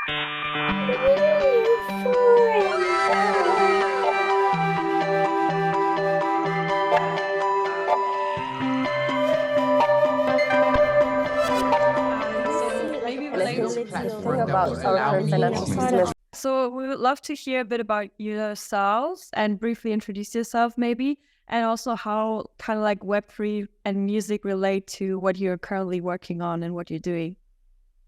So maybe related to Platform that will allow me to. So we would love to hear a bit about yourselves and briefly introduce yourself maybe, and also how kind of like Web3 and music relate to what you're currently working on and what you're doing.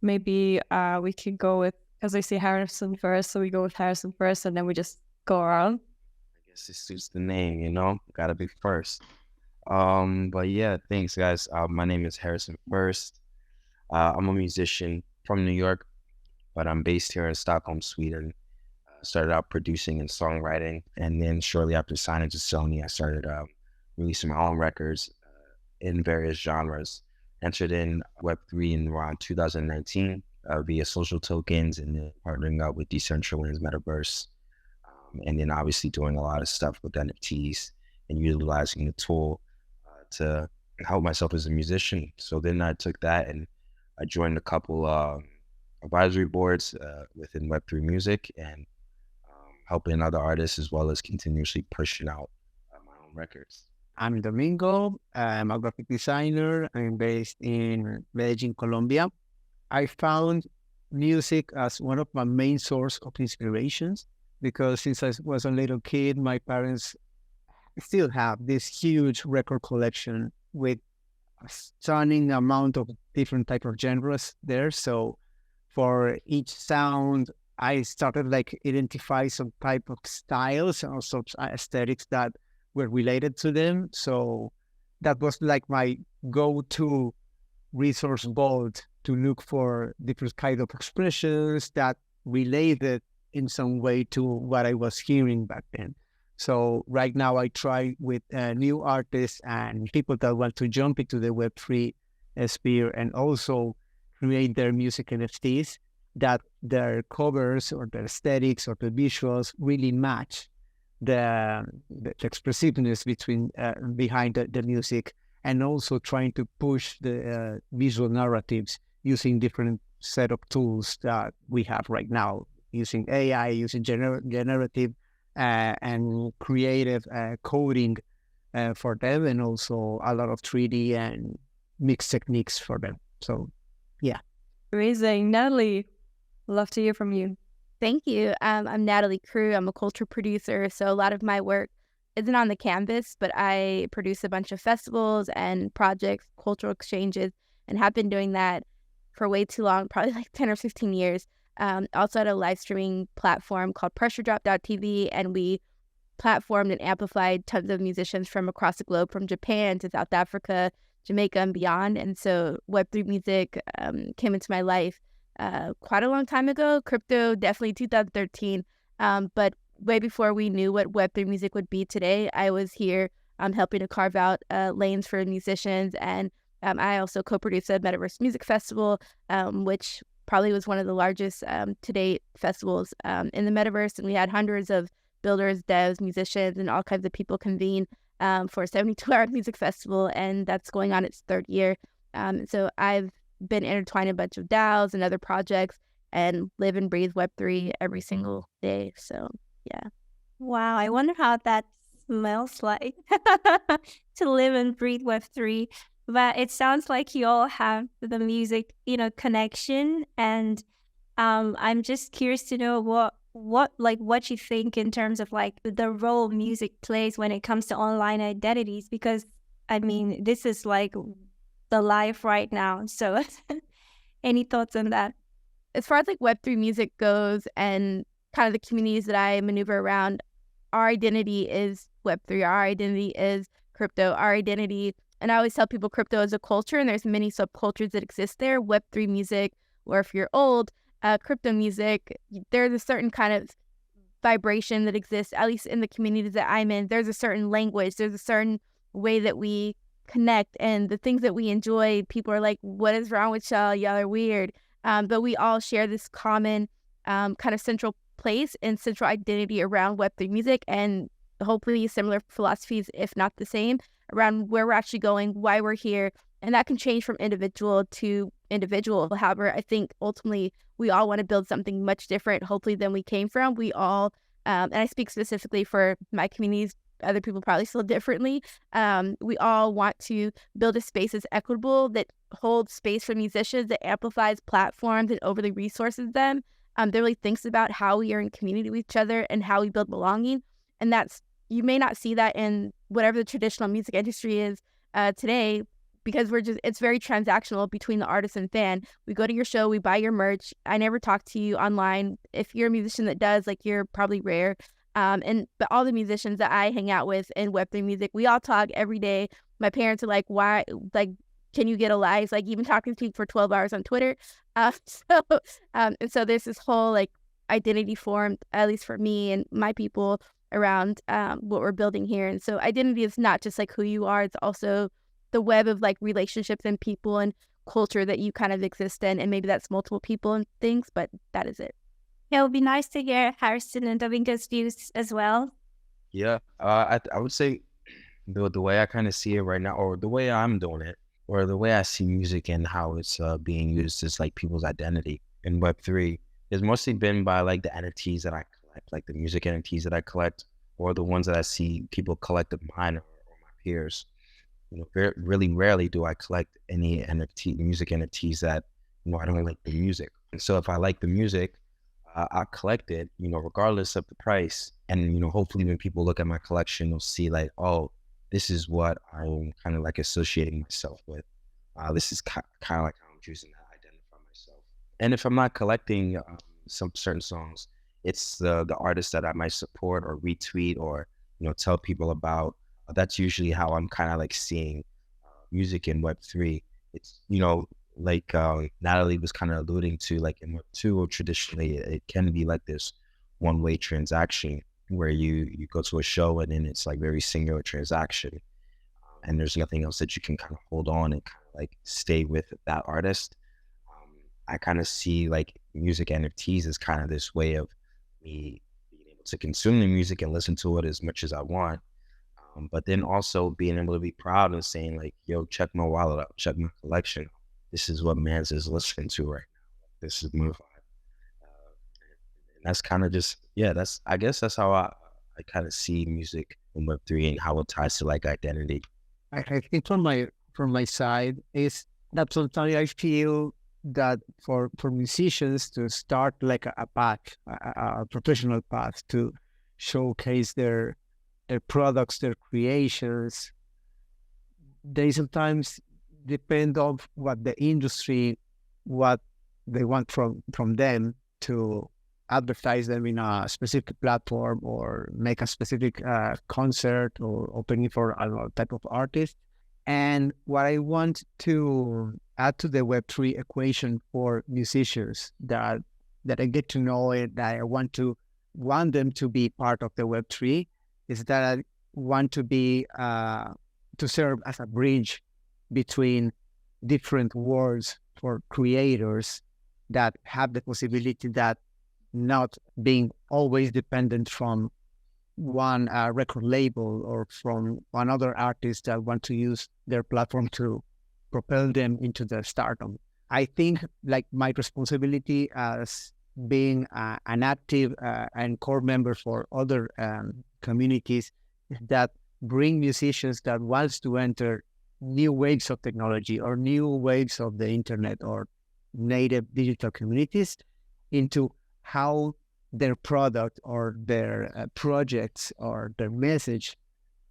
Maybe we can go with, as I say, Harrison first, so we go with Harrison first and then we just go around. I guess it suits the name, gotta be first. But yeah, thanks guys. My name is Harrison First. I'm a musician from New York, but I'm based here in Stockholm, Sweden. Started out producing and songwriting, and then shortly after signing to Sony, I started releasing my own records in various genres. Entered in Web3 in around 2019 via social tokens, and then partnering up with Decentraland's Metaverse, and then obviously doing a lot of stuff with NFTs and utilizing the tool to help myself as a musician. So then I took that and I joined a couple advisory boards within Web3 music, and helping other artists as well as continuously pushing out my own records. I'm Domingo. I'm a graphic designer. I'm based in Medellin, Colombia. I found music as one of my main source of inspirations because since I was a little kid, my parents still have this huge record collection with a stunning amount of different type of genres there. So for each sound, I started like identify some type of styles and also aesthetics that were related to them. So that was like my go-to resource vault to look for different kind of expressions that related in some way to what I was hearing back then. So right now I try with new artists and people that want to jump into the Web3 sphere and also create their music NFTs, that their covers or their aesthetics or the visuals really match the expressiveness behind the music, and also trying to push the visual narratives using different set of tools that we have right now, using AI, using generative and creative coding for them, and also a lot of 3D and mixed techniques for them. So, yeah. Amazing. Natalie, love to hear from you. Thank you. I'm Natalie Crue. I'm a culture producer. So a lot of my work isn't on the canvas, but I produce a bunch of festivals and projects, cultural exchanges, and have been doing that for way too long, probably like 10 or 15 years. Also at a live streaming platform called pressuredrop.tv, and we platformed and amplified tons of musicians from across the globe, from Japan to South Africa, Jamaica, and beyond. And so Web3 music came into my life quite a long time ago. Crypto, definitely 2013. But way before we knew what Web3 music would be today, I was here helping to carve out lanes for musicians. And I also co-produced a Metaverse Music Festival, which probably was one of the largest to date festivals in the Metaverse. And we had hundreds of builders, devs, musicians, and all kinds of people convene for a 72-hour music festival. And that's going on its third year. So I've been intertwined in a bunch of DAOs and other projects and live and breathe Web3 every single day. So, yeah. Wow, I wonder how that smells like to live and breathe Web3. But it sounds like you all have the music, connection. And I'm just curious to know what you think in terms of like the role music plays when it comes to online identities, because I mean, this is like the life right now. So any thoughts on that? As far as like Web3 music goes and kind of the communities that I maneuver around, our identity is Web3. Our identity is crypto. Our identity, and I always tell people crypto is a culture and there's many subcultures that exist there. Web3 music, or if you're old, crypto music, there's a certain kind of vibration that exists, at least in the communities that I'm in. There's a certain language, there's a certain way that we connect, and the things that we enjoy, people are like, what is wrong with y'all? Y'all are weird. But we all share this common kind of central place and central identity around Web3 music, and hopefully similar philosophies, if not the same, around where we're actually going, why we're here. And that can change from individual to individual. However, I think ultimately we all want to build something much different, hopefully, than we came from. We all, and I speak specifically for my communities, other people probably feel differently. We all want to build a space that's equitable, that holds space for musicians, that amplifies platforms and overly resources them, that really thinks about how we are in community with each other and how we build belonging. And that's, you may not see that in whatever the traditional music industry is today, because it's very transactional between the artist and fan. We go to your show, we buy your merch. I never talk to you online. If you're a musician that does, like, you're probably rare. But all the musicians that I hang out with in Web3 music, we all talk every day. My parents are like, why, like, can you get a life? Like, even talking to people for 12 hours on Twitter. And so there's this whole, like, identity formed, at least for me and my people, around what we're building here. And so identity is not just like who you are, it's also the web of like relationships and people and culture that you kind of exist in. And maybe that's multiple people and things, but that is it. Yeah, it would be nice to hear Harrison and Domingo's views as well. Yeah, I would say the way I kind of see it right now, or the way I'm doing it, or the way I see music and how it's being used is like people's identity in Web3. It's mostly been by like the NFTs that I collect, like the music NFTs that I collect, or the ones that I see people collect of mine or my peers. You know, really rarely do I collect any music NFTs that, you know, I don't like the music. And so if I like the music, I collect it, you know, regardless of the price. And, you know, hopefully when people look at my collection, they'll see like, oh, this is what I'm kind of like associating myself with. This is kind of like how I'm choosing to identify myself. And if I'm not collecting some certain songs, it's the artist that I might support or retweet or, you know, tell people about. That's usually how I'm kind of like seeing music in Web3. It's, you know, like Natalie was kind of alluding to, like in Web2, traditionally it can be like this one-way transaction where you go to a show and then it's like very singular transaction, and there's nothing else that you can kind of hold on and kind of like stay with that artist. I kind of see like music NFTs as kind of this way of me being able to consume the music and listen to it as much as I want, but then also being able to be proud and saying like, yo, check my wallet out, check my collection. This is what Mans is listening to right now. This is my vibe. And that's kind of just, yeah, I guess that's how I kind of see music in Web3 and how it ties to like identity. I think from my side is that sometimes I feel that for musicians to start like a path, a professional path to showcase their products, their creations, they sometimes depend on what the industry, what they want from them to advertise them in a specific platform or make a specific concert or opening for a type of artist. And what I want to add to the Web3 equation for musicians that I get to know it, that I want them to be part of the Web3, is that I want to be to serve as a bridge between different worlds for creators that have the possibility that not being always dependent from one record label or from another artist that want to use their platform to propel them into the stardom. I think like my responsibility as being an active and core member for other communities that bring musicians that wants to enter new waves of technology or new waves of the internet or native digital communities into how their product or their projects or their message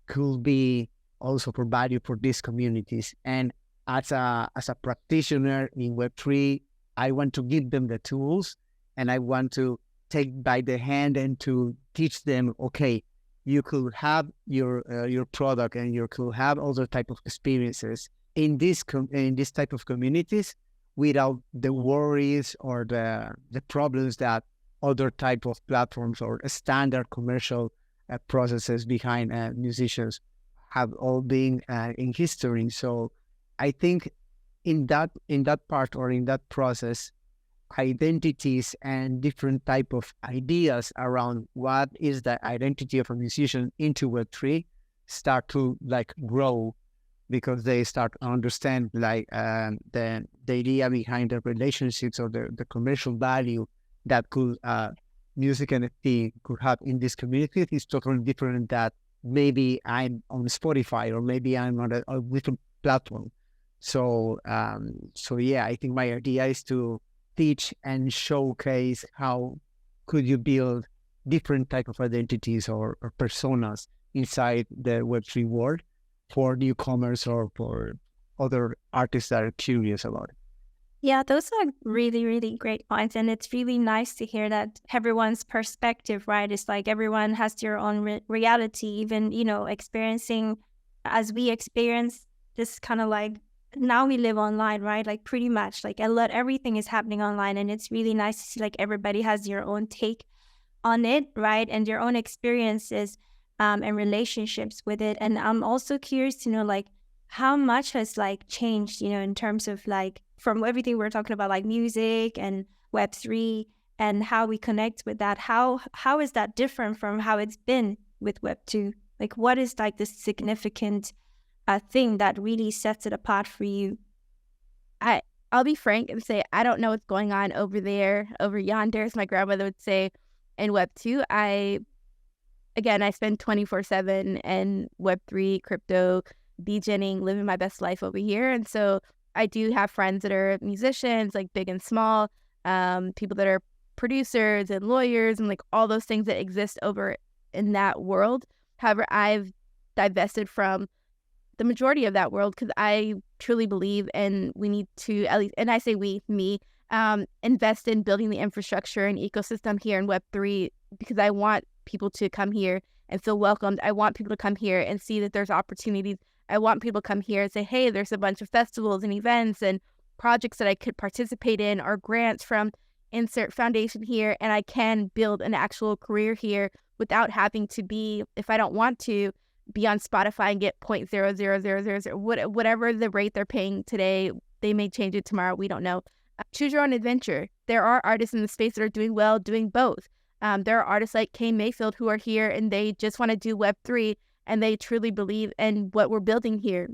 could be also for value for these communities. And as a practitioner in Web3, I want to give them the tools and I want to take by the hand and to teach them, okay, you could have your product and you could have other type of experiences in this type of communities without the worries or the problems that other type of platforms or standard commercial processes behind musicians have all been in history. So I think in that part or in that process, identities and different type of ideas around what is the identity of a musician into Web3 start to like grow because they start to understand like the idea behind the relationships or the commercial value that could music NFT could have in this community is totally different that maybe I'm on Spotify or maybe I'm on a different platform. So yeah, I think my idea is to teach and showcase how could you build different type of identities or personas inside the Web3 world for newcomers or for other artists that are curious about it. Yeah, those are really, really great points. And it's really nice to hear that everyone's perspective, right? It's like everyone has their own reality, even, experiencing as we experience this kind of like, now we live online, right? Like pretty much like everything is happening online. And it's really nice to see like everybody has their own take on it, right? And their own experiences and relationships with it. And I'm also curious to know like how much has like changed, in terms of like from everything we're talking about, like music and Web3 and how we connect with that. How is that different from how it's been with Web2? Like what is like the significant thing that really sets it apart for you? I'll be frank and say I don't know what's going on over there, over yonder, as my grandmother would say, in Web2. I spend 24/7 in Web3, crypto, degening, living my best life over here. And so I do have friends that are musicians, like big and small, people that are producers and lawyers and like all those things that exist over in that world. However, I've divested from the majority of that world because I truly believe and we need to at least, and I say we, me, invest in building the infrastructure and ecosystem here in Web3 because I want people to come here and feel welcomed. I want people to come here and see that there's opportunities. I want people to come here and say, hey, there's a bunch of festivals and events and projects that I could participate in or grants from insert foundation here, and I can build an actual career here without having to be, if I don't want to, be on Spotify and get 0.00000, whatever the rate they're paying today. They may change it tomorrow. We don't know. Choose your own adventure. There are artists in the space that are doing well, doing both. There are artists like Kay Mayfield who are here and they just want to do Web3 and they truly believe in what we're building here.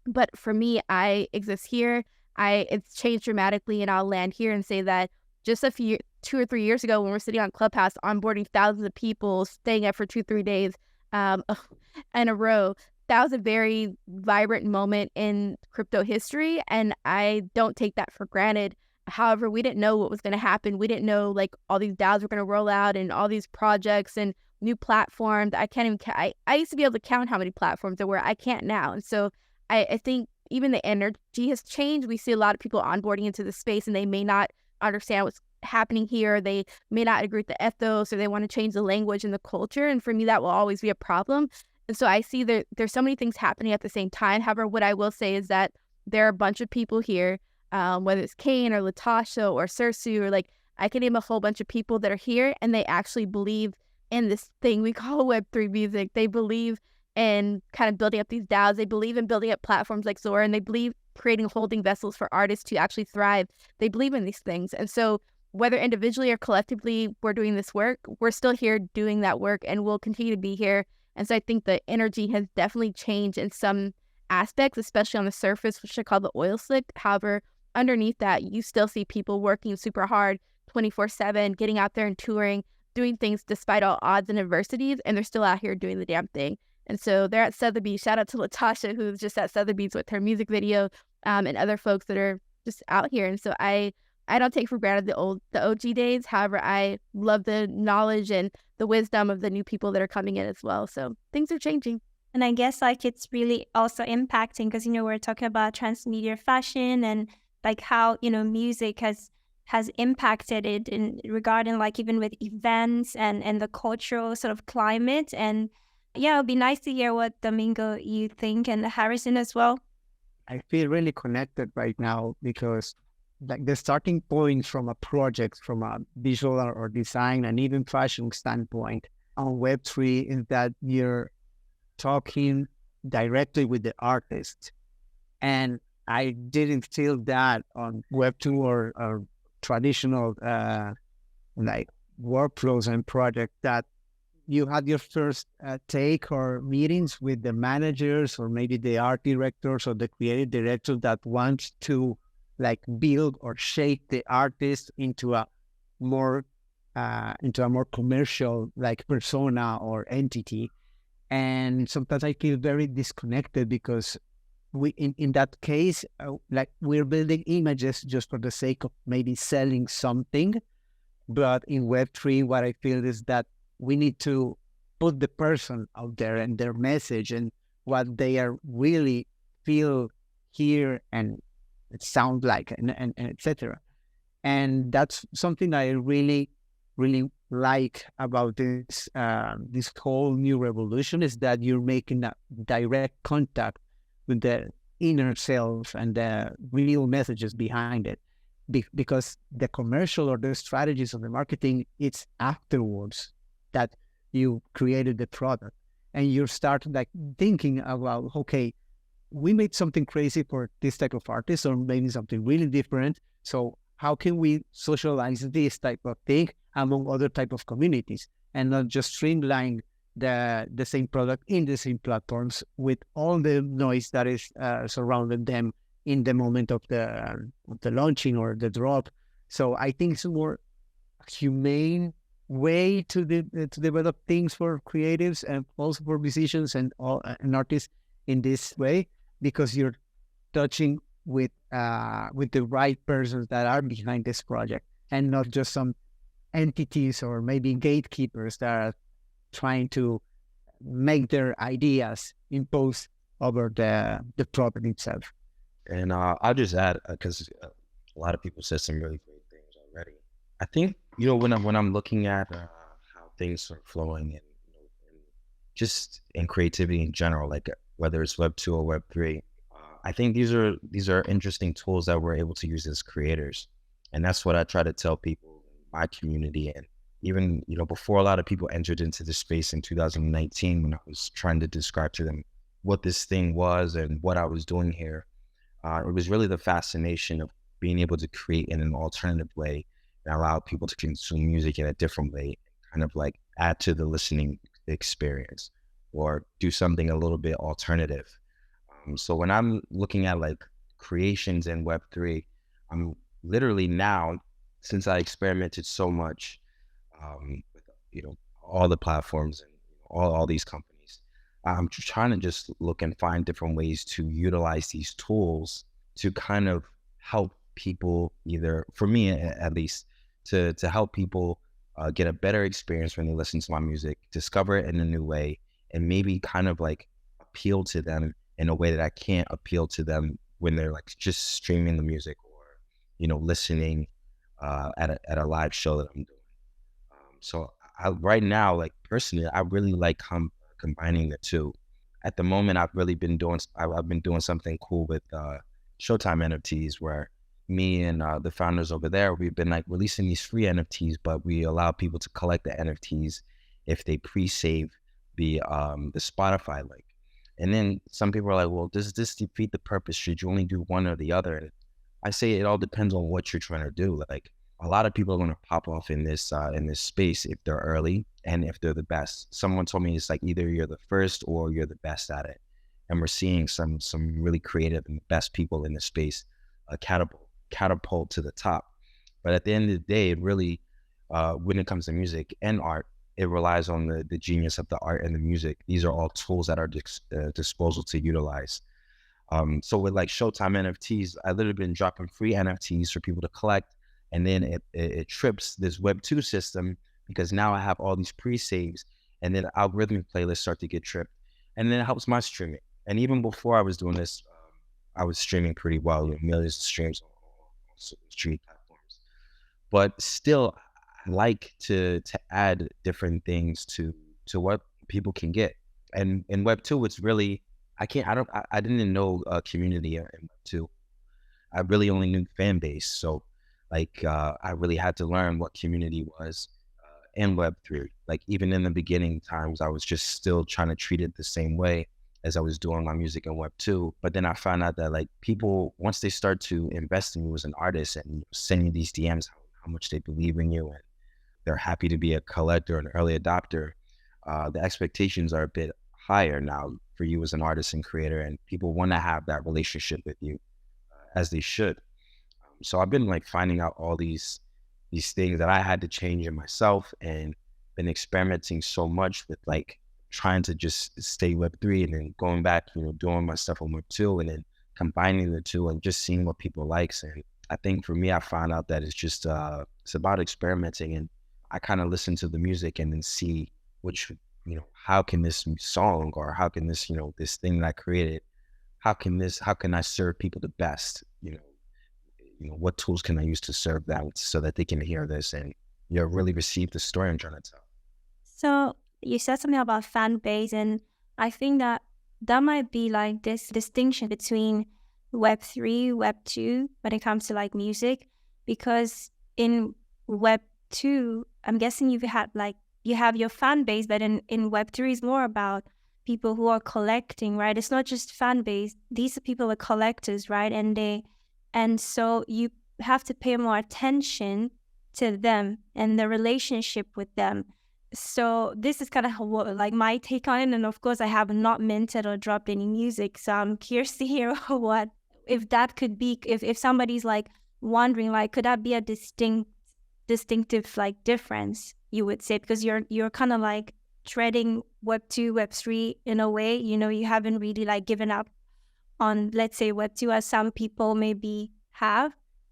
But for me, I exist here. It's changed dramatically, and I'll land here and say that just 2 or 3 years ago when we're sitting on Clubhouse onboarding thousands of people, staying up for 2-3 days in a row, that was a very vibrant moment in crypto history, and I don't take that for granted. However, we didn't know what was going to happen. We didn't know like all these DAOs were going to roll out and all these projects and new platforms. I can't even I used to be able to count how many platforms there were. I can't now. And so I think even the energy has changed. We see a lot of people onboarding into the space and they may not understand what's happening here. They may not agree with the ethos or they want to change the language and the culture. And for me, that will always be a problem. And so I see there's so many things happening at the same time. However, what I will say is that there are a bunch of people here, whether it's Kane or Latasha or Sersu, or like I can name a whole bunch of people that are here and they actually believe in this thing we call Web3 music. They believe in kind of building up these DAOs. They believe in building up platforms like Zora, and they believe creating holding vessels for artists to actually thrive. They believe in these things. And so whether individually or collectively we're doing this work, we're still here doing that work and we'll continue to be here. And so I think the energy has definitely changed in some aspects, especially on the surface, which I call the oil slick. However, underneath that, you still see people working super hard 24/7, getting out there and touring, doing things despite all odds and adversities, and they're still out here doing the damn thing. And so they're at Sotheby's. Shout out to Latasha, who's just at Sotheby's with her music video, and other folks that are just out here. And so I don't take for granted the OG days. However, I love the knowledge and the wisdom of the new people that are coming in as well. So things are changing. And I guess like it's really also impacting because, we're talking about transmedia fashion and like how, music has impacted it in regarding like even with events and the cultural sort of climate. And yeah, it'll be nice to hear what Domingo you think, and Harrison as well. I feel really connected right now because like the starting point from a project, from a visual or design and even fashion standpoint on Web3 is that you're talking directly with the artist. And I didn't feel that on Web2 or traditional like workflows and projects that you had your first take or meetings with the managers or maybe the art directors or the creative director that wants to like build or shape the artist more into a more commercial like persona or entity. And sometimes I feel very disconnected because in that case, like we're building images just for the sake of maybe selling something. But in Web3, what I feel is that we need to put the person out there and their message and what they are really feel, hear, and it sound like, and etc. And that's something I really, really like about this whole new revolution, is that you're making a direct contact with the inner self and the real messages behind it. Because the commercial or the strategies of the marketing, it's afterwards that you created the product and you start like thinking about, okay, we made something crazy for this type of artist or maybe something really different. So how can we socialize this type of thing among other type of communities and not just streamline the same product in the same platforms with all the noise that is surrounding them in the moment of the launching or the drop. So I think it's a more humane way to develop things for creatives and also for musicians and artists in this way, because you're touching with the right persons that are behind this project and not just some entities or maybe gatekeepers that are trying to make their ideas impose over the product itself. And I'll just add, because a lot of people said some really great things already. I think, when I'm looking at how things are flowing and, and just in creativity in general, like whether it's Web 2 or Web 3, I think these are interesting tools that we're able to use as creators. And that's what I try to tell people in my community. And even, before a lot of people entered into this space in 2019, when I was trying to describe to them what this thing was and what I was doing here, it was really the fascination of being able to create in an alternative way and allow people to consume music in a different way, kind of like add to the listening experience or do something a little bit alternative. So when I'm looking at like creations in Web3, I'm literally now, since I experimented so much with all the platforms and all these companies, I'm trying to just look and find different ways to utilize these tools to kind of help people, either for me at least, to help people get a better experience when they listen to my music, discover it in a new way, and maybe kind of like appeal to them in a way that I can't appeal to them when they're like just streaming the music or, listening at a live show that I'm doing. So right now, like personally, I really like combining the two. At the moment, I've been doing something cool with Showtime NFTs, where me and the founders over there, we've been like releasing these free NFTs, but we allow people to collect the NFTs if they pre-save the Spotify link. And then some people are like, well, does this defeat the purpose? Should you only do one or the other? And I say it all depends on what you're trying to do. Like a lot of people are going to pop off in this space if they're early and if they're the best. Someone told me it's like either you're the first or you're the best at it. And we're seeing some really creative and best people in the space catapult to the top. But at the end of the day, it really, when it comes to music and art, it relies on the genius of the art and the music. These are all tools at our disposal to utilize. So with like Showtime NFTs, I literally been dropping free NFTs for people to collect. And then it trips this Web 2 system, because now I have all these pre-saves, and then algorithmic playlists start to get tripped. And then it helps my streaming. And even before I was doing this, I was streaming pretty well, millions of streams on streaming platforms. But still, I like to add different things to what people can get. And in Web 2, it's really, I didn't know a community in Web 2. I really only knew fan base. So like I really had to learn what community was in Web 3. Like even in the beginning times, I was just still trying to treat it the same way as I was doing my music in Web 2. But then I found out that like people, once they start to invest in you as an artist and send you these DMs, how much they believe in you and they're happy to be a collector, an early adopter, the expectations are a bit higher now for you as an artist and creator, and people want to have that relationship with you as they should. So I've been like finding out all these things that I had to change in myself, and been experimenting so much with like trying to just stay Web3 and then going back, doing my stuff on Web2 and then combining the two and just seeing what people likes. And I think for me, I found out that it's just it's about experimenting, and I kind of listen to the music and then see which how can this song, or how can this this thing that I created, how can I serve people the best, what tools can I use to serve them so that they can hear this and really receive the story I'm trying to tell. So you said something about fan base, and I think that might be like this distinction between Web3, Web2 when it comes to like music, because in Web2, I'm guessing you have your fan base, but in Web3 is more about people who are collecting, right? It's not just fan base. These are people are collectors, right? And so you have to pay more attention to them and the relationship with them. So this is kind of like my take on it. And of course, I have not minted or dropped any music. So I'm curious to hear if that could be, if somebody's like wondering, like, could that be a distinctive like difference, you would say, because you're kind of like treading Web2, Web3 in a way, you haven't really like given up on, let's say, Web2 as some people maybe have.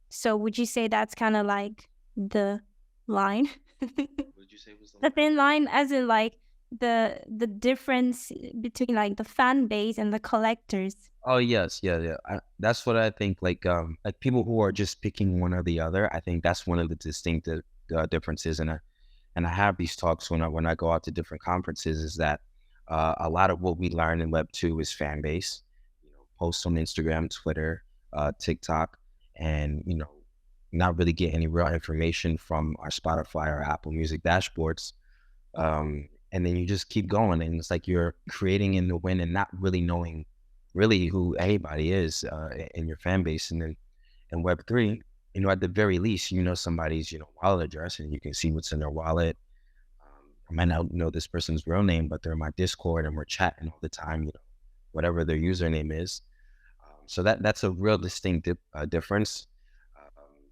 So would you say that's kind of like the line? What did you say was the thin line, as in like the difference between like the fan base and the collectors? Oh yes, yeah. That's what I think. Like people who are just picking one or the other. I think that's one of the distinctive differences. And I have these talks when I go out to different conferences. Is that a lot of what we learn in Web2 is fan base. Posts on Instagram, Twitter, TikTok, and not really get any real information from our Spotify or Apple Music dashboards. And then you just keep going, and it's like you're creating in the wind and not really knowing really who anybody is in your fan base. And then in Web3, at the very least, somebody's wallet address, and you can see what's in their wallet. I might not know this person's real name, but they're in my Discord and we're chatting all the time, whatever their username is. So that's a real distinct difference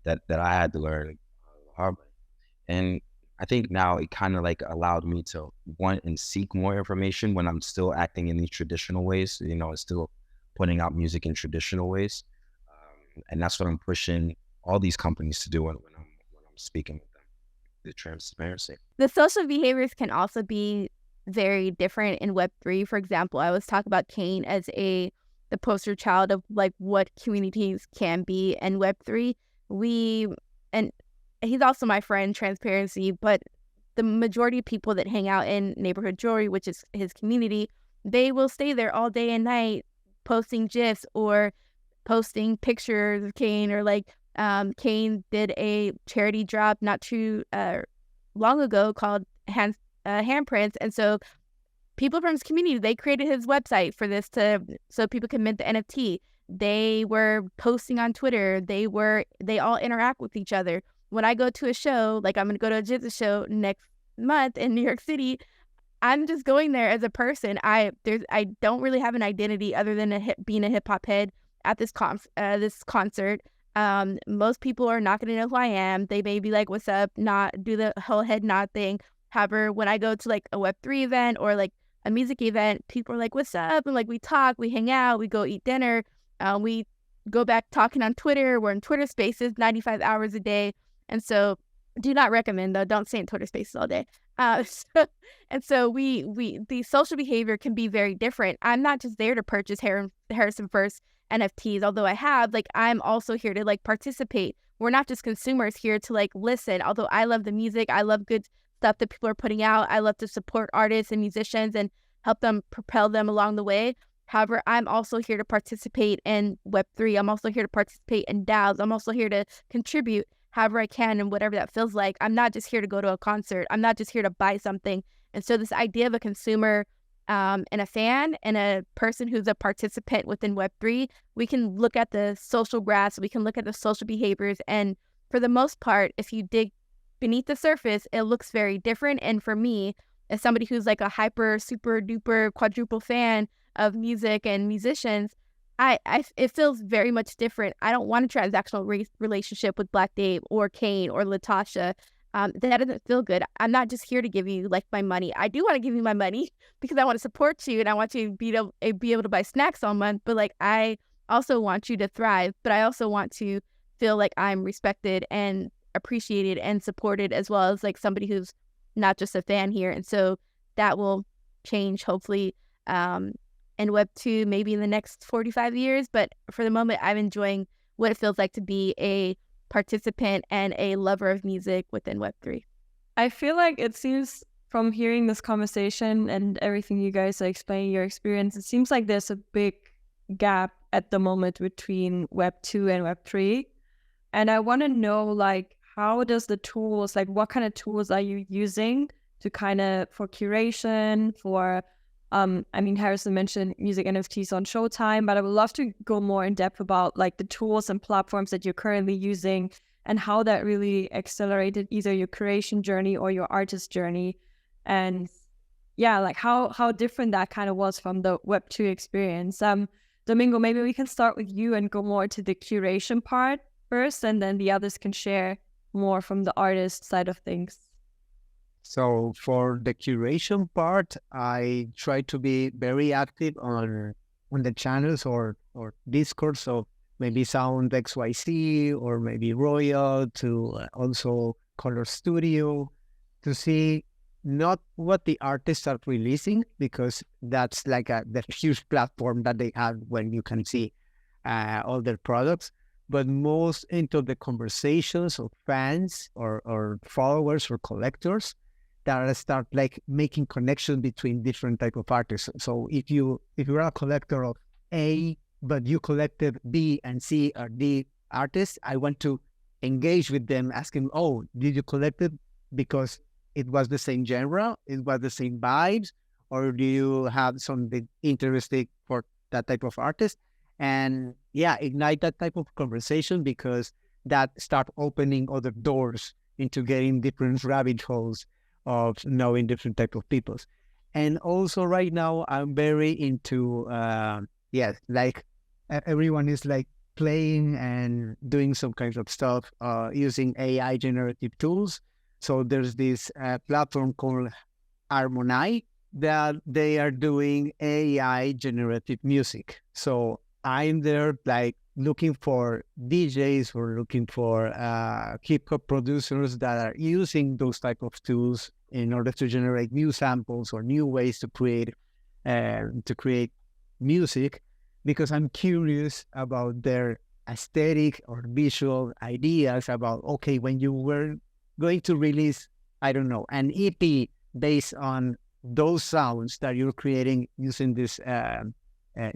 that I had to learn hard way. And I think now it kind of like allowed me to want and seek more information when I'm still acting in these traditional ways, and still putting out music in traditional ways. And that's what I'm pushing all these companies to do when I'm speaking with them, the transparency. The social behaviors can also be very different in Web3. For example, I was talking about Kane as the poster child of like what communities can be. And Web3, and he's also my friend, transparency, but the majority of people that hang out in Neighborhood Jewelry, which is his community, they will stay there all day and night posting GIFs or posting pictures of Kane, or like Kane did a charity drop not too long ago called Handprints. And so people from his community, they created his website for this so people can mint the NFT. They were posting on Twitter. They all interact with each other. When I go to a show, like I'm going to go to a Jizza show next month in New York City, I'm just going there as a person. I don't really have an identity other than being a hip hop head at this concert. Most people are not going to know who I am. They may be like, "What's up?" Not do the whole head nod thing. However, when I go to like a Web3 event or like a music event, people are like, "What's up?" And like we talk, we hang out, we go eat dinner, we go back talking on Twitter. We're in Twitter Spaces 95 hours a day. And so do not recommend, though. Don't stay in Twitter Spaces all day. And so the social behavior can be very different. I'm not just there to purchase Harrison First NFTs, although I have, like, I'm also here to like participate. We're not just consumers here to like listen. Although I love the music, I love good stuff that people are putting out. I love to support artists and musicians and help them propel them along the way. However, I'm also here to participate in Web3. I'm also here to participate in DAOs. I'm also here to contribute however I can and whatever that feels like. I'm not just here to go to a concert. I'm not just here to buy something. And so this idea of a consumer and a fan and a person who's a participant within Web3, we can look at the social graphs, we can look at the social behaviors. And for the most part, if you dig beneath the surface, it looks very different. And for me, as somebody who's like a hyper, super duper quadruple fan of music and musicians, it feels very much different. I don't want a transactional relationship with Black Dave or Kane or Latasha. That doesn't feel good. I'm not just here to give you like my money. I do want to give you my money because I want to support you and I want you to be able to buy snacks all month. But like, I also want you to thrive, but I also want to feel like I'm respected and appreciated and supported, as well as like somebody who's not just a fan here. And so that will change hopefully in Web 2 maybe in the next 45 years. But for the moment, I'm enjoying what it feels like to be a participant and a lover of music within Web 3. I feel like it seems from hearing this conversation and everything you guys are explaining your experience, it seems like there's a big gap at the moment between Web 2 and Web 3. And I want to know, like, how does the tools, like what kind of tools are you using to kind of, for curation, for, I mean, Harrison mentioned music NFTs on Showtime, but I would love to go more in depth about like the tools and platforms that you're currently using and how that really accelerated either your curation journey or your artist journey. And yeah, like how different that kind of was from the Web 2 experience. Domingo, maybe we can start with you and go more to the curation part first, and then the others can share more from the artist side of things. So for the curation part, I try to be very active on the channels or Discord. So maybe Sound XYZ or maybe Royal, to also Color Studio, to see not what the artists are releasing, because that's like the huge platform that they have when you can see all their products, but most into the conversations of fans or followers or collectors that start like making connection between different type of artists. So if you're a collector of A, but you collected B and C or D artists, I want to engage with them, asking, oh, did you collect it because it was the same genre, it was the same vibes, or do you have something interesting for that type of artist? And yeah, ignite that type of conversation, because that start opening other doors into getting different rabbit holes of knowing different type of peoples. And also right now I'm very into like everyone is like playing and doing some kinds of stuff using AI generative tools. So there's this platform called Harmony that they are doing AI generative music. So I'm there like looking for DJs or looking for hip hop producers that are using those type of tools in order to generate new samples or new ways to create music, because I'm curious about their aesthetic or visual ideas about, okay, when you were going to release, I don't know, an EP based on those sounds that you're creating using this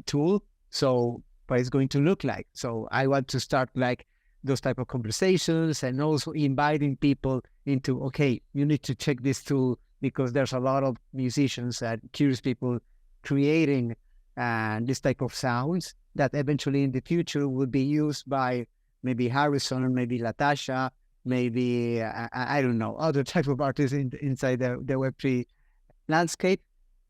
tool. So what it's going to look like. So I want to start like those type of conversations, and also inviting people into, okay, you need to check this tool, because there's a lot of musicians and curious people creating this type of sounds that eventually in the future will be used by maybe Harrison or maybe Latasha, maybe, I don't know, other type of artists inside the Web3 landscape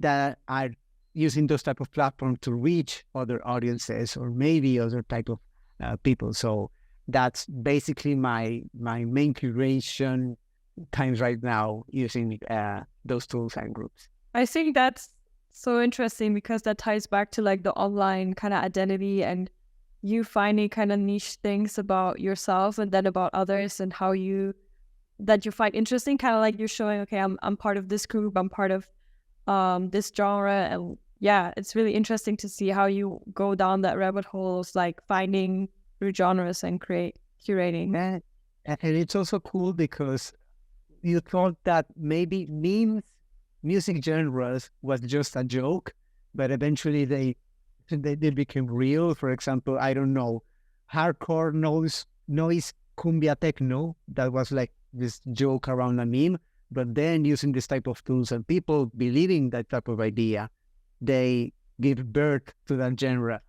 that are using those type of platforms to reach other audiences or maybe other type of people. So that's basically my main curation times right now, using those tools and groups. I think that's so interesting, because that ties back to like the online kind of identity and you finding kind of niche things about yourself and then about others, and how that you find interesting, kind of like you're showing, okay, I'm part of this group, I'm part of this genre. And yeah, it's really interesting to see how you go down that rabbit holes, like finding through genres and curating. And it's also cool because you thought that maybe music genres was just a joke, but eventually they became real. For example, I don't know, hardcore noise cumbia techno, that was like this joke around a meme, but then using this type of tools and people believing that type of idea, they give birth to that genre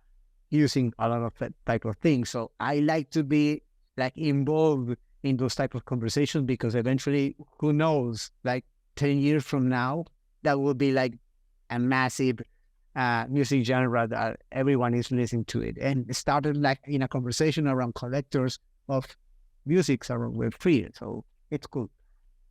using a lot of that type of things. So I like to be like involved in those type of conversations, because eventually, who knows, like 10 years from now, that will be like a massive music genre that everyone is listening to it. And it started like in a conversation around collectors of music around Web3. So it's cool.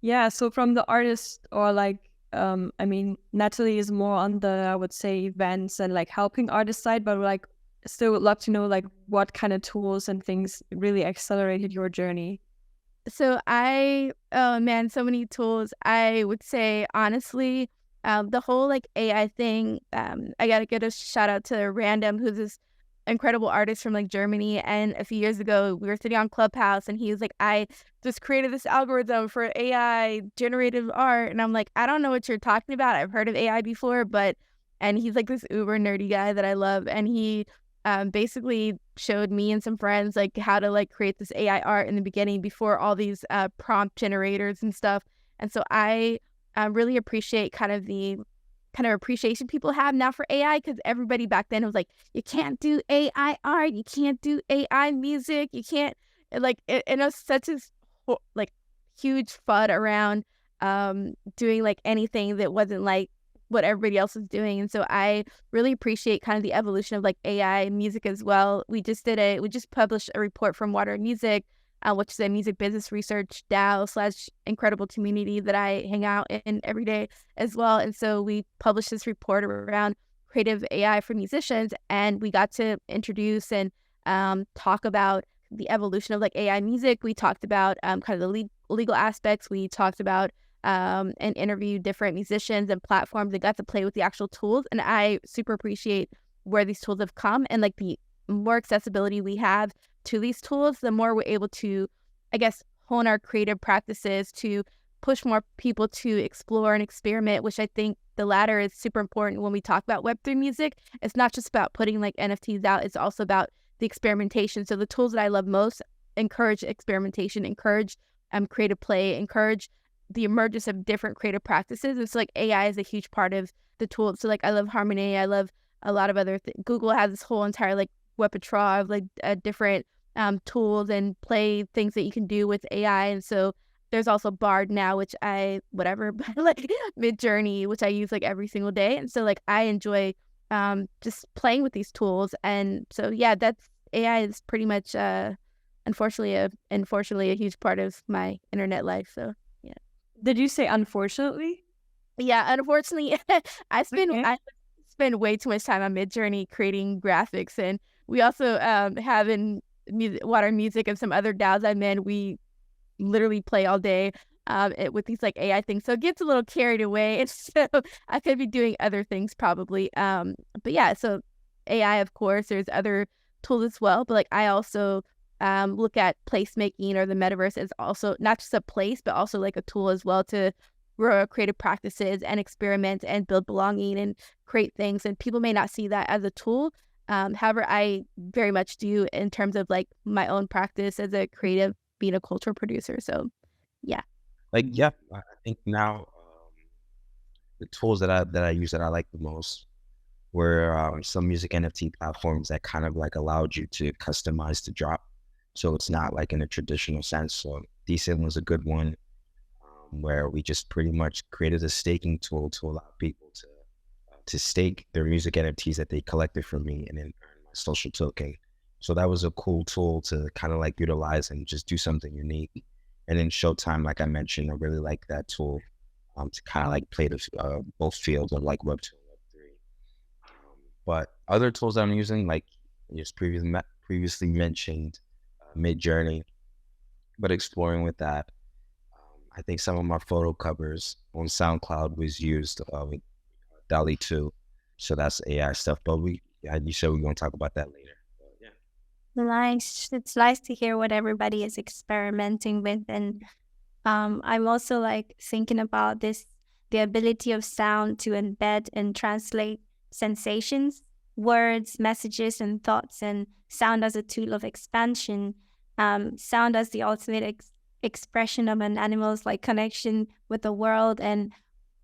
Yeah, so from the artist or like, I mean, Natalie is more on the, I would say, events and like helping artist side, but like still would love to know like what kind of tools and things really accelerated your journey. So so many tools. I would say, honestly, the whole like AI thing, I got to give a shout out to Random, who's this incredible artist from like Germany. And a few years ago, we were sitting on Clubhouse and he was like, I just created this algorithm for AI generative art. And I'm like, I don't know what you're talking about. I've heard of AI before, and he's like this uber nerdy guy that I love. And he basically showed me and some friends like how to like create this AI art in the beginning before all these prompt generators and stuff. And so I really appreciate kind of the appreciation people have now for AI, because everybody back then was like, you can't do AI art, you can't do AI music, you can't, like, it was such a like huge FUD around doing like anything that wasn't like what everybody else was doing. And so I really appreciate kind of the evolution of like AI music as well. We just published a report from Water Music, which is a music business research DAO / incredible community that I hang out in every day as well. And so we published this report around creative AI for musicians, and we got to introduce and talk about the evolution of like AI music. We talked about kind of the legal aspects. We talked about and interviewed different musicians and platforms that got to play with the actual tools. And I super appreciate where these tools have come, and like the more accessibility we have to these tools, the more we're able to, I guess, hone our creative practices to push more people to explore and experiment, which I think the latter is super important when we talk about Web3 music. It's not just about putting like NFTs out, it's also about the experimentation. So the tools that I love most encourage experimentation, encourage creative play, encourage the emergence of different creative practices. And so like AI is a huge part of the tool. So like I love Harmony, I love a lot of other things. Google has this whole entire like repertoire of like different tools and play things that you can do with AI. And so there's also Bard now, which but like Midjourney, which I use like every single day. And so like I enjoy just playing with these tools. And so yeah, that's AI is pretty much unfortunately a huge part of my internet life. So yeah. Did you say unfortunately? Yeah, unfortunately, I spend way too much time on Midjourney creating graphics, and we also have in Water Music and some other DAOs I'm in, we literally play all day with these like AI things. So it gets a little carried away. And so I could be doing other things probably. But yeah, so AI, of course, there's other tools as well. But like I also look at placemaking or the metaverse as also not just a place, but also like a tool as well to grow creative practices and experiment and build belonging and create things. And people may not see that as a tool. However, I very much do in terms of like my own practice as a creative, being a cultural producer. So yeah. Like, yeah, I think now the tools that I use that I like the most were some music NFT platforms that kind of like allowed you to customize the drop. So it's not like in a traditional sense. So Decent was a good one where we just pretty much created a staking tool to allow people to stake their music NFTs that they collected from me and then earn my social token. So that was a cool tool to kind of like utilize and just do something unique. And then Showtime, like I mentioned, I really like that tool to kind of like play the both fields of like Web2 and Web3. But other tools that I'm using, like just previously mentioned, Midjourney, but exploring with that, I think some of my photo covers on SoundCloud was used with DALL-E 2. So that's AI stuff. But you said we're going to talk about that later. But yeah. Nice. It's nice to hear what everybody is experimenting with. And I'm also like thinking about the ability of sound to embed and translate sensations, words, messages, and thoughts, and sound as a tool of expansion, sound as the ultimate expression of an animal's like connection with the world. And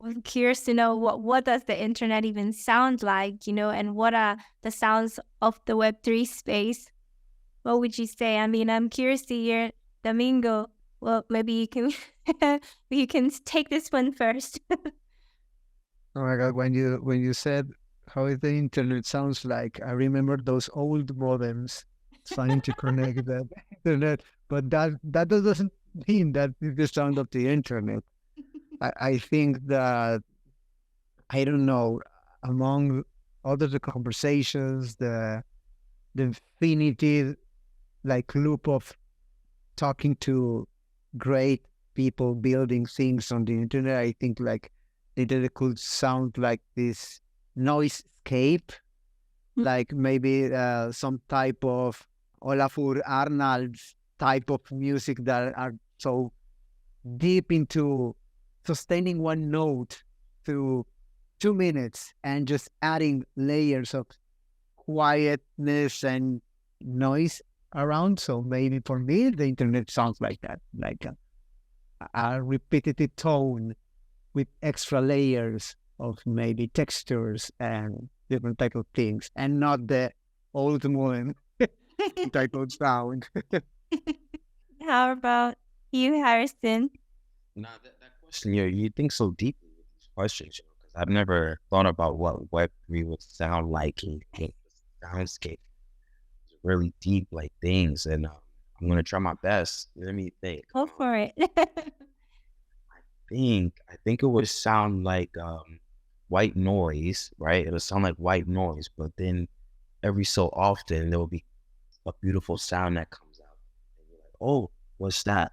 I'm curious to know what does the internet even sound like, and what are the sounds of the Web3 space? What would you say? I mean, I'm curious to hear, Domingo. Well, maybe you can you can take this one first. Oh my God, when you said how the internet sounds like, I remember those old modems trying to connect the internet, but that doesn't mean that is the sound of the internet. I think that, I don't know, among other the conversations, the infinity like loop of talking to great people building things on the internet, I think like the internet could sound like this noise escape, like maybe some type of Olafur Arnalds type of music that are so deep into sustaining one note through 2 minutes and just adding layers of quietness and noise around. So maybe for me, the internet sounds like that, like a repetitive tone with extra layers of maybe textures and different type of things, and not the old one type of sound. How about you, Harrison? Now that question, you think so deeply with these questions, because I've never thought about what Web3 would sound like in the soundscape. It's really deep, like things, and I'm gonna try my best. Let me think. Go for it. I think it would sound like white noise, right? It'll sound like white noise, but then every so often there will be a beautiful sound that comes out, and you're like, "Oh, what's that?"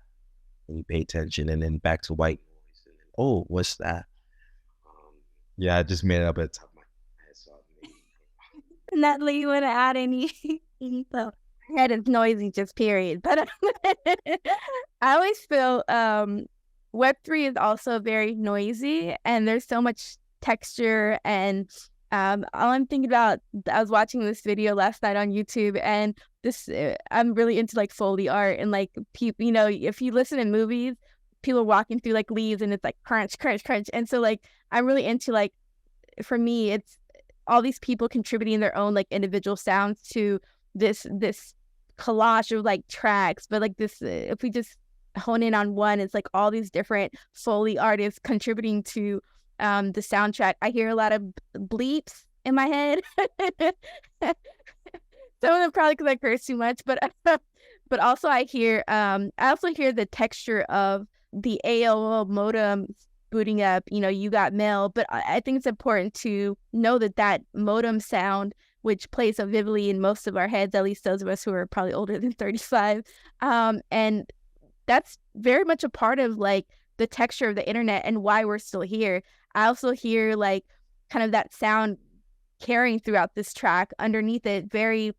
And you pay attention, and then back to white noise, and then, "Oh, what's that?" Yeah, I just made it up at the top of my head, so maybe. Natalie, you want to add any? Well, my head is noisy, just period. But I always feel Web3 is also very noisy, and there's so much texture. And all I'm thinking about, I was watching this video last night on YouTube, and I'm really into like Foley art, and like people, if you listen to movies, people walking through like leaves, and it's like crunch, crunch, crunch. And so like I'm really into, like, for me, it's all these people contributing their own like individual sounds to this collage of like tracks. But like this, if we just hone in on one, it's like all these different Foley artists contributing to the soundtrack. I hear a lot of bleeps in my head. Some of them probably because I curse too much, but also I also hear the texture of the AOL modem booting up. You got mail, but I think it's important to know that modem sound, which plays so vividly in most of our heads, at least those of us who are probably older than 35, and that's very much a part of like the texture of the internet and why we're still here. I also hear like kind of that sound carrying throughout this track underneath it, very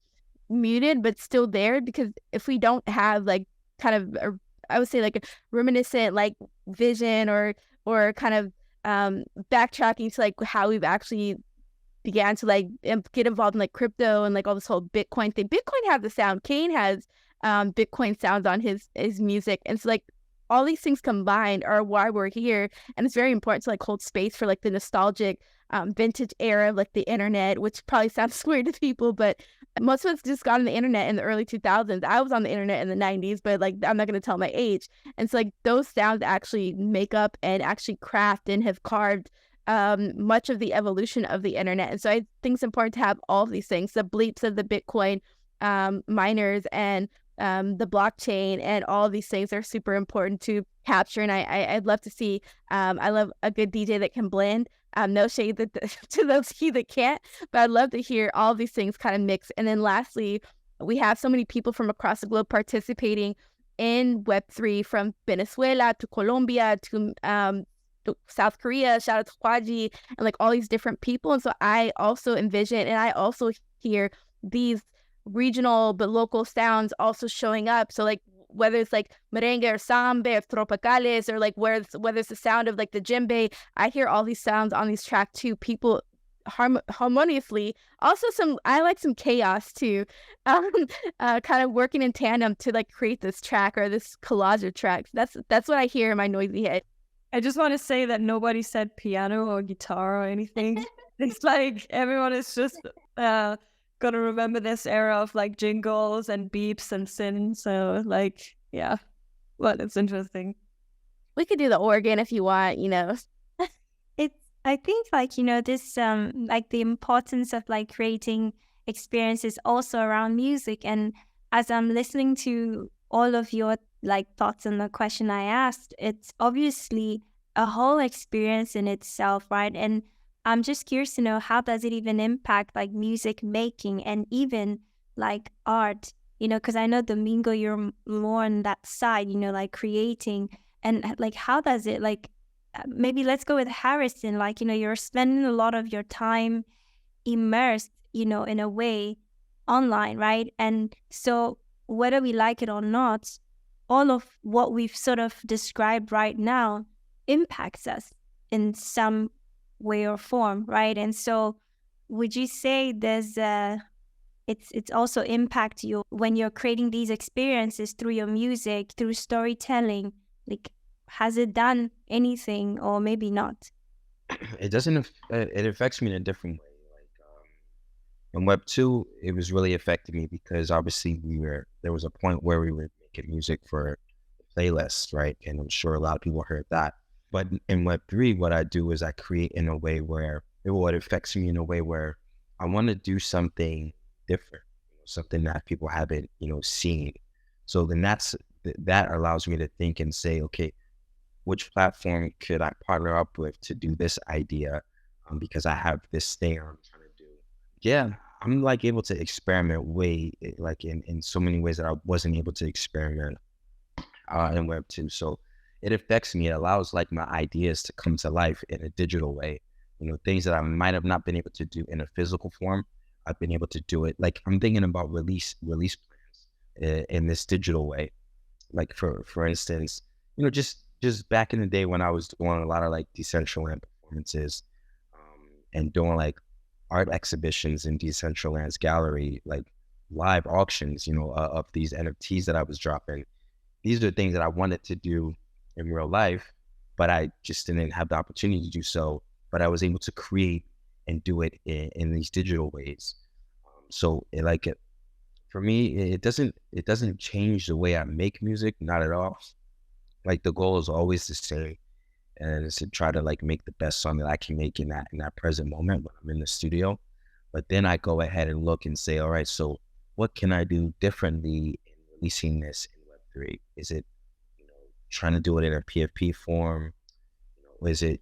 muted but still there, because if we don't have like kind of I would say like a reminiscent like vision or kind of backtracking to like how we've actually began to like get involved in like crypto and like all this whole Bitcoin thing. Bitcoin has the sound. Kane has Bitcoin sounds on his music, and so like all these things combined are why we're here. And it's very important to like hold space for like the nostalgic vintage era of like the internet, which probably sounds weird to people, but most of us just got on the internet in the early 2000s. I was on the internet in the 90s, but like I'm not going to tell my age. And so like those sounds actually make up and actually craft and have carved much of the evolution of the internet. And so I think it's important to have all of these things, the bleeps of the Bitcoin miners and the blockchain, and all of these things are super important to capture. And I'd love to see, I love a good DJ that can blend. No shade to those that can't, but I'd love to hear all of these things kind of mix. And then lastly, we have so many people from across the globe participating in Web3, from Venezuela to Colombia to South Korea, shout out to Kwaji, and like all these different people. And so I also envision, and I also hear these regional but local sounds also showing up. So like whether it's like merengue or samba or tropicales, or like whether it's the sound of like the djembe, I hear all these sounds on these tracks too. People harmoniously. Also I like some chaos too, kind of working in tandem to like create this track or this collage of tracks. That's what I hear in my noisy head. I just want to say that nobody said piano or guitar or anything. It's like everyone is just gonna remember this era of like jingles and beeps and synths. So like, yeah, well, it's interesting. We could do the organ if you want, It's I think this like the importance of like creating experiences also around music. And as I'm listening to all of your like thoughts on the question I asked, it's obviously a whole experience in itself, right? And I'm just curious to know, how does it even impact like music making and even like art? Because I know, Domingo, you're more on that side, like creating, and like how does it like maybe let's go with Harrison. Like, you're spending a lot of your time immersed, in a way online, right? And so, whether we like it or not, all of what we've sort of described right now impacts us in some way or form, right? And so, would you say there's it's also impact you when you're creating these experiences through your music, through storytelling? Like, has it done anything, or maybe not? It doesn't. It affects me in a different way. Like in Web 2, it was really affecting me because obviously there was a point where we were making music for playlists, right? And I'm sure a lot of people heard that. But in Web 3, what I do is I create in a way where it affects me in a way where I want to do something different, something that people haven't, seen. So then that allows me to think and say, okay, which platform could I partner up with to do this idea? Because I have this thing I'm trying to do. Yeah, I'm like able to experiment like in so many ways that I wasn't able to experiment in Web 2. So it affects me. It allows like my ideas to come to life in a digital way. Things that I might have not been able to do in a physical form, I've been able to do it. Like I'm thinking about release plans in this digital way. Like for instance, just back in the day when I was doing a lot of like Decentraland performances, and doing like art exhibitions in Decentraland's gallery, like live auctions, of these NFTs that I was dropping. These are things that I wanted to do in real life, but I just didn't have the opportunity to do so. But I was able to create and do it in these digital ways. So for me, it doesn't change the way I make music, not at all. Like the goal is always the same, and it's to try to like make the best song that I can make in that present moment when I'm in the studio. But then I go ahead and look and say, all right, so what can I do differently in releasing this in Web3? Is it, trying to do it in a PFP form? Is it,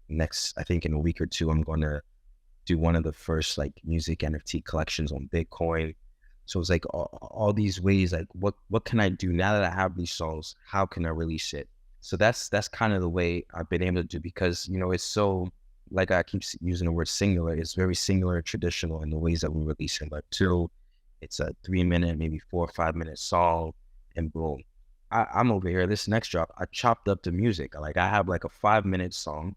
next, I think in a week or two, I'm going to do one of the first like music NFT collections on Bitcoin. So it's like all these ways, like what can I do now that I have these songs? How can I release it? So that's kind of the way I've been able to do, because it's so, like I keep using the word singular. It's very singular and traditional in the ways that we release in Web 2. It's a 3-minute, maybe 4 or 5-minute song, and boom. I'm over here. This next drop, I chopped up the music. Like I have like a 5-minute song.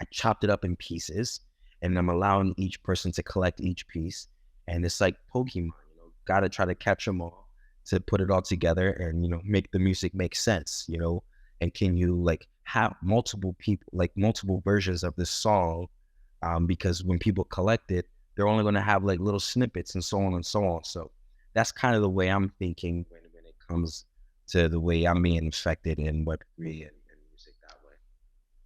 I chopped it up in pieces, and I'm allowing each person to collect each piece. And it's like Pokemon, got to try to catch them all to put it all together and, make the music make sense, and can you like have multiple people, like multiple versions of this song? Because when people collect it, they're only going to have like little snippets and so on and so on. So that's kind of the way I'm thinking when it comes to the way I'm being affected in Web3 and music that way.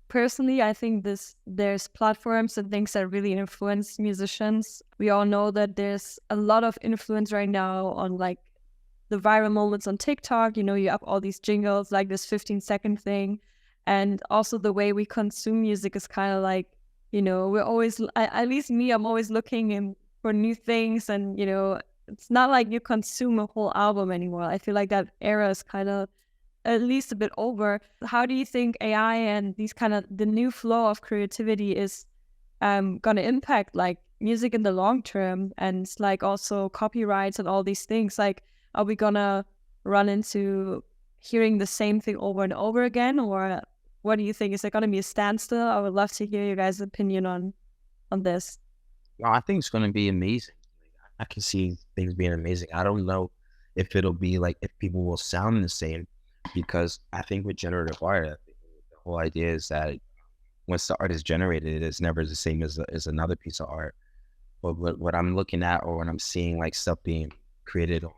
Personally, I think there's platforms and things that really influence musicians. We all know that there's a lot of influence right now on like the viral moments on TikTok. You have all these jingles, like this 15-second thing. And also the way we consume music is kind of like, we're always, at least me, I'm always looking for new things. And, it's not like you consume a whole album anymore. I feel like that era is kind of at least a bit over. How do you think AI and these kind of the new flow of creativity is going to impact like music in the long term, and like also copyrights and all these things? Like, are we gonna run into hearing the same thing over and over again, or what do you think? Is it gonna be a standstill? I would love to hear your guys' opinion on this. Well, I think it's going to be amazing. I can see things being amazing. I don't know if it'll be like, if people will sound the same, because I think with generative art, I think the whole idea is that once the art is generated, it's never the same as another piece of art. But what I'm looking at, or when I'm seeing like stuff being created on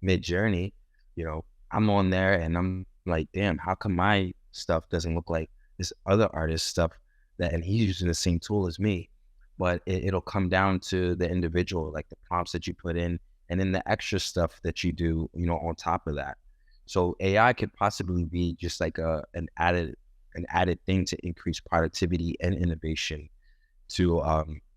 Mid-Journey, I'm on there and I'm like, damn, how come my stuff doesn't look like this other artist's stuff that, and he's using the same tool as me, but it'll come down to the individual, like the prompts that you put in, and then the extra stuff that you do, on top of that. So AI could possibly be just like an added thing to increase productivity and innovation to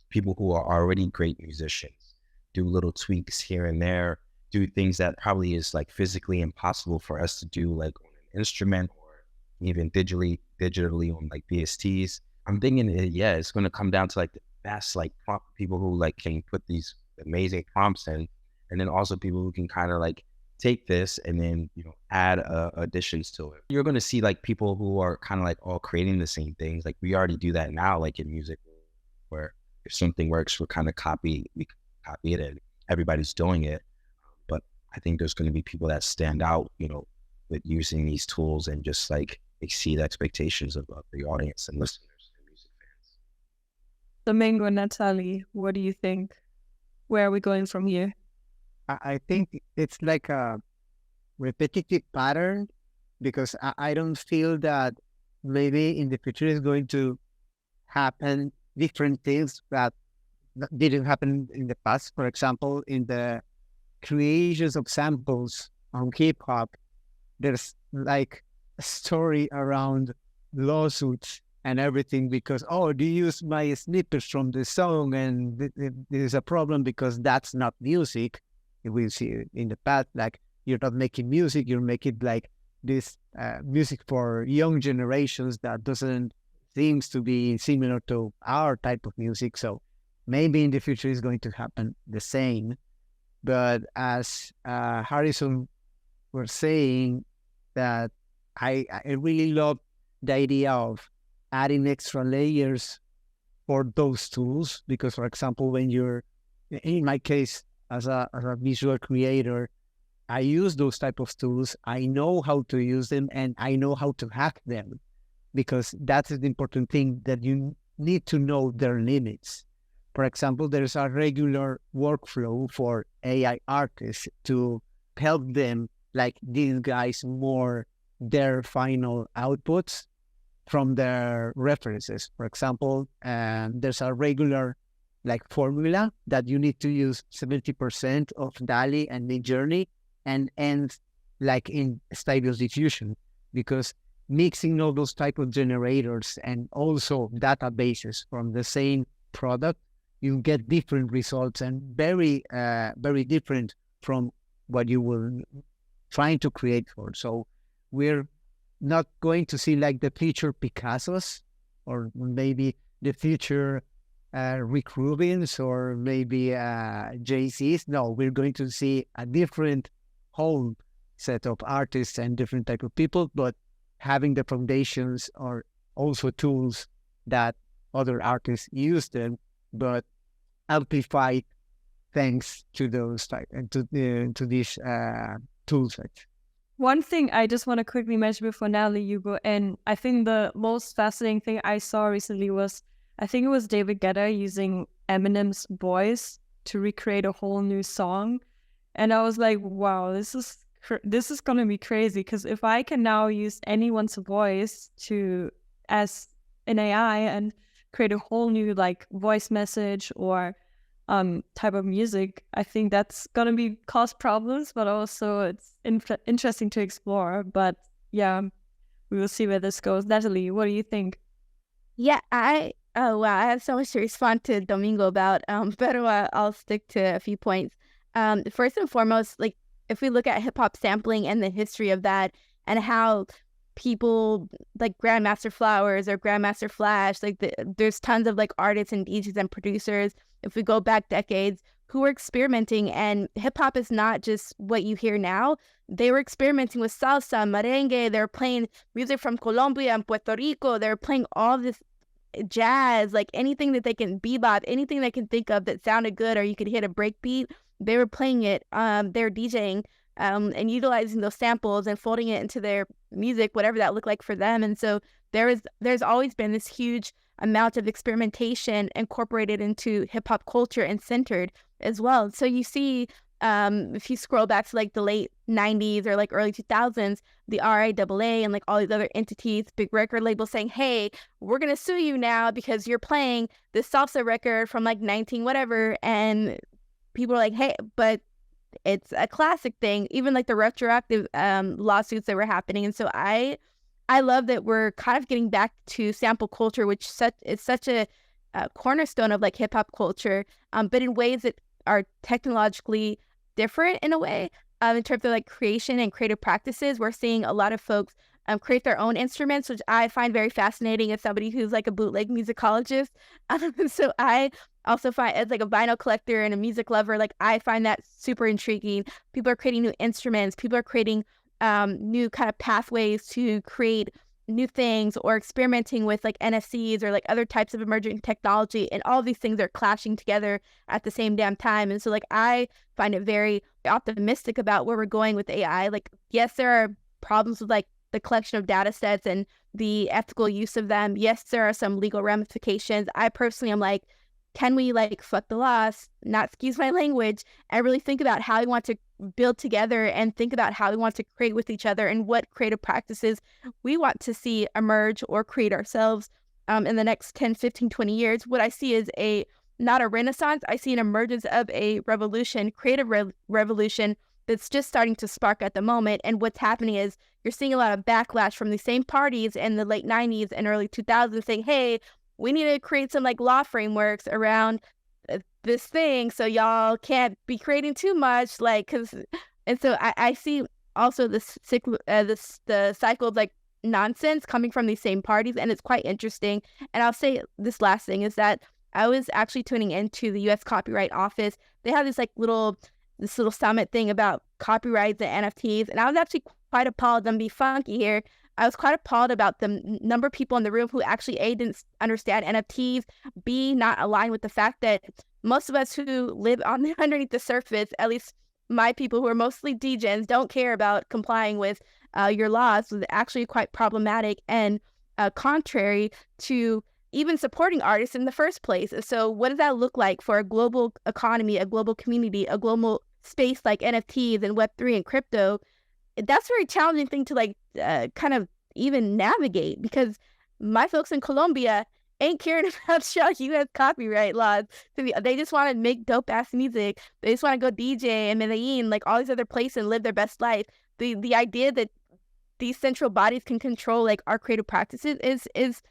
people who are already great musicians. Do little tweaks here and there, do things that probably is like physically impossible for us to do, like on an instrument or even digitally on like VSTs. I'm thinking, it's going to come down to like the best like prompt people who like can put these amazing prompts in, and then also people who can kind of like take this and then add additions to it. You're going to see like people who are kind of like all creating the same things. Like we already do that now, like in music, where if something works, we copy it and everybody's doing it. But I think there's going to be people that stand out, with using these tools and just like exceed expectations of the audience and listeners and music fans. Domingo and Natalie, what do you think? Where are we going from here? I think it's like a repetitive pattern, because I don't feel that maybe in the future is going to happen different things that didn't happen in the past. For example, in the creations of samples on hip hop, there's like a story around lawsuits and everything because, oh, do you use my snippets from the song? And there's a problem because that's not music. We see in the past, like, you're not making music, you're making like this music for young generations that doesn't seems to be similar to our type of music. So maybe in the future is going to happen the same. But as Harrison was saying, that I really love the idea of adding extra layers for those tools, because, for example, when you're, in my case, as a visual creator, I use those type of tools. I know how to use them and I know how to hack them, because that's the important thing, that you need to know their limits. For example, there's a regular workflow for AI artists to help them, like, these guys more their final outputs from their references. For example, there's a regular like formula that you need to use 70% of DALL-E and Midjourney and end like in stable diffusion, because mixing all those type of generators and also databases from the same product, you get different results and very different from what you were trying to create for. So we're not going to see like the future Picassos or maybe the future Rick Rubins or maybe Jay-Z's. No, we're going to see a different whole set of artists and different type of people, but having the foundations or also tools that other artists use them, but amplified thanks to those type and to these tool sets. One thing I just want to quickly mention before Natalie, you go in. I think the most fascinating thing I saw recently was, I think it was David Guetta using Eminem's voice to recreate a whole new song. And I was like, wow, this is going to be crazy, because if I can now use anyone's voice as an AI and create a whole new like voice message or type of music, I think that's going to be cause problems, but also it's interesting to explore. But yeah, we will see where this goes. Natalie, what do you think? Yeah, I have so much to respond to Domingo about, but I'll stick to a few points. First and foremost, like, if we look at hip hop sampling and the history of that and how people like Grandmaster Flowers or Grandmaster Flash, like there's tons of like artists and DJs and producers, if we go back decades, who were experimenting, and hip hop is not just what you hear now. They were experimenting with salsa, merengue, they were playing music from Colombia and Puerto Rico, they were playing all this jazz, like anything that they can, bebop, anything they can think of that sounded good or you could hit a break beat, they were playing it. They're DJing and utilizing those samples and folding it into their music, whatever that looked like for them. And so there's always been this huge amount of experimentation incorporated into hip hop culture and centered as well. So you see if you scroll back to like the late 90s or like early 2000s, the RIAA and like all these other entities, big record labels saying, hey, we're going to sue you now because you're playing this salsa record from like 19 whatever. And people are like, hey, but it's a classic thing, even like the retroactive lawsuits that were happening. And so I love that we're kind of getting back to sample culture, which is such a cornerstone of like hip hop culture, but in ways that are technologically different in a way. In terms of like creation and creative practices, we're seeing a lot of folks create their own instruments, which I find very fascinating as somebody who's like a bootleg musicologist. So I also find, as like a vinyl collector and a music lover, like I find that super intriguing. People are creating new instruments. People are creating new kind of pathways to create new things, or experimenting with like NFTs or like other types of emerging technology, and all these things are clashing together at the same damn time. And so like I find it very optimistic about where we're going with AI. Like, yes, there are problems with like the collection of data sets and the ethical use of them. Yes, there are some legal ramifications. I personally am like, can we like fuck the laws, not excuse my language, and really think about how we want to build together and think about how we want to create with each other and what creative practices we want to see emerge or create ourselves in the next 10, 15, 20 years. What I see is not a renaissance. I see an emergence of a revolution, creative revolution that's just starting to spark at the moment. And what's happening is you're seeing a lot of backlash from the same parties in the late 90s and early 2000s saying, hey, we need to create some like law frameworks around this thing, so y'all can't be creating too much, like, and so I see also the cycle of like nonsense coming from these same parties, and it's quite interesting. And I'll say this last thing is that I was actually tuning into the U.S. Copyright Office. They have this little summit thing about copyrights and NFTs, and I was actually quite appalled. I'm be funky here. I was quite appalled about the number of people in the room who actually A, didn't understand NFTs, B, not aligned with the fact that most of us who live underneath the surface, at least my people who are mostly degens, don't care about complying with your laws. So it's actually quite problematic and contrary to even supporting artists in the first place. So what does that look like for a global economy, a global community, a global space like NFTs and Web3 and crypto? That's a very challenging thing to kind of even navigate, because my folks in Colombia ain't caring about U.S. copyright laws. They just want to make dope ass music. They just want to go DJ in Medellin, like all these other places, and live their best life. The idea that these central bodies can control like our creative practices is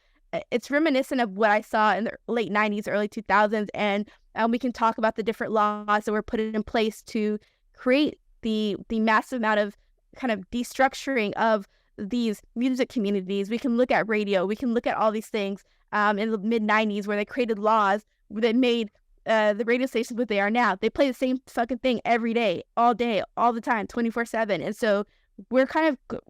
it's reminiscent of what I saw in the late 90s, early 2000s, and we can talk about the different laws that were put in place to create the massive amount of kind of destructuring of these music communities. We can look at radio. We can look at all these things in the mid-90s where they created laws that made the radio stations what they are now. They play the same fucking thing every day, all the time, 24/7. And so we're kind of,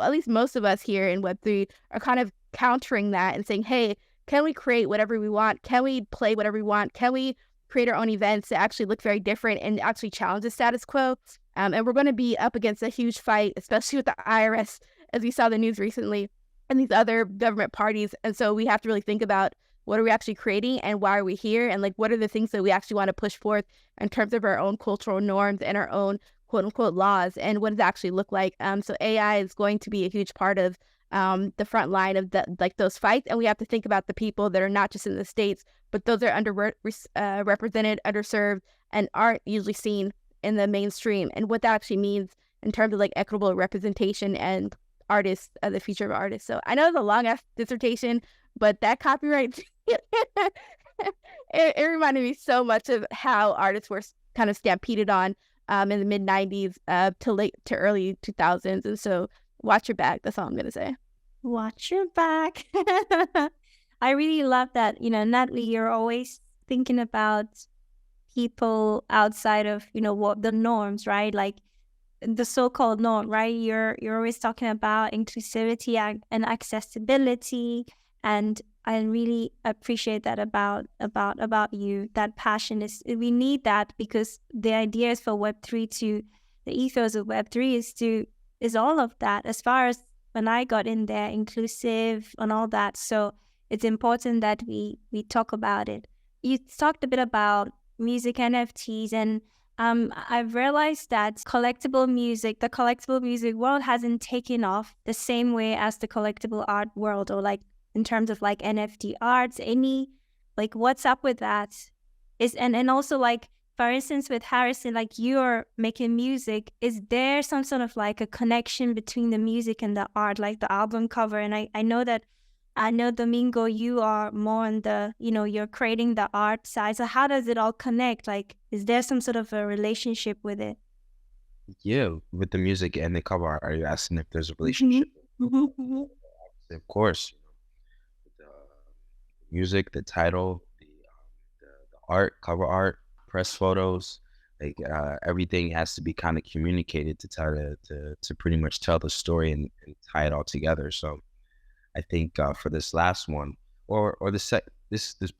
at least most of us here in Web3 are kind of countering that and saying, hey, can we create whatever we want? Can we play whatever we want? Can we create our own events that actually look very different and actually challenge the status quo? And we're going to be up against a huge fight, especially with the IRS, as we saw the news recently, and these other government parties. And so we have to really think about what are we actually creating and why are we here? And like, what are the things that we actually want to push forth in terms of our own cultural norms and our own quote unquote laws, and what does it actually look like? So AI is going to be a huge part of the front line of those fights. And we have to think about the people that are not just in the States, but those that are represented, underserved, and aren't usually seen in the mainstream, and what that actually means in terms of like equitable representation and artists, the future of artists. So I know it's a long ass dissertation, but that copyright it reminded me so much of how artists were kind of stampeded on in the mid 90s to early 2000s. And so watch your back. That's all I'm gonna say. Watch your back. I really love that. Natalie, you're always thinking about people outside of what the norms, right? Like the so-called norm, right? You're always talking about inclusivity and accessibility, and I really appreciate that about you. That passion we need that, because the idea is for Web3 the ethos of Web3 is all of that. As far as when I got in there, inclusive and all that. So it's important that we talk about it. You talked a bit about music NFTs, and I've realized that the collectible music world hasn't taken off the same way as the collectible art world, or like in terms of like NFT arts. What's up with that? And also, like, for instance, with Harrison, like, you're making music. Is there some sort of like a connection between the music and the art, like the album cover? And I know, Domingo, you are more on the, you're creating the art side. So how does it all connect? Like, is there some sort of a relationship with it? Yeah, with the music and the cover art, are you asking if there's a relationship? Of course, the music, the title, the art, cover art, press photos, like everything has to be kind of communicated to try to pretty much tell the story and tie it all together. So I think for this last one, or this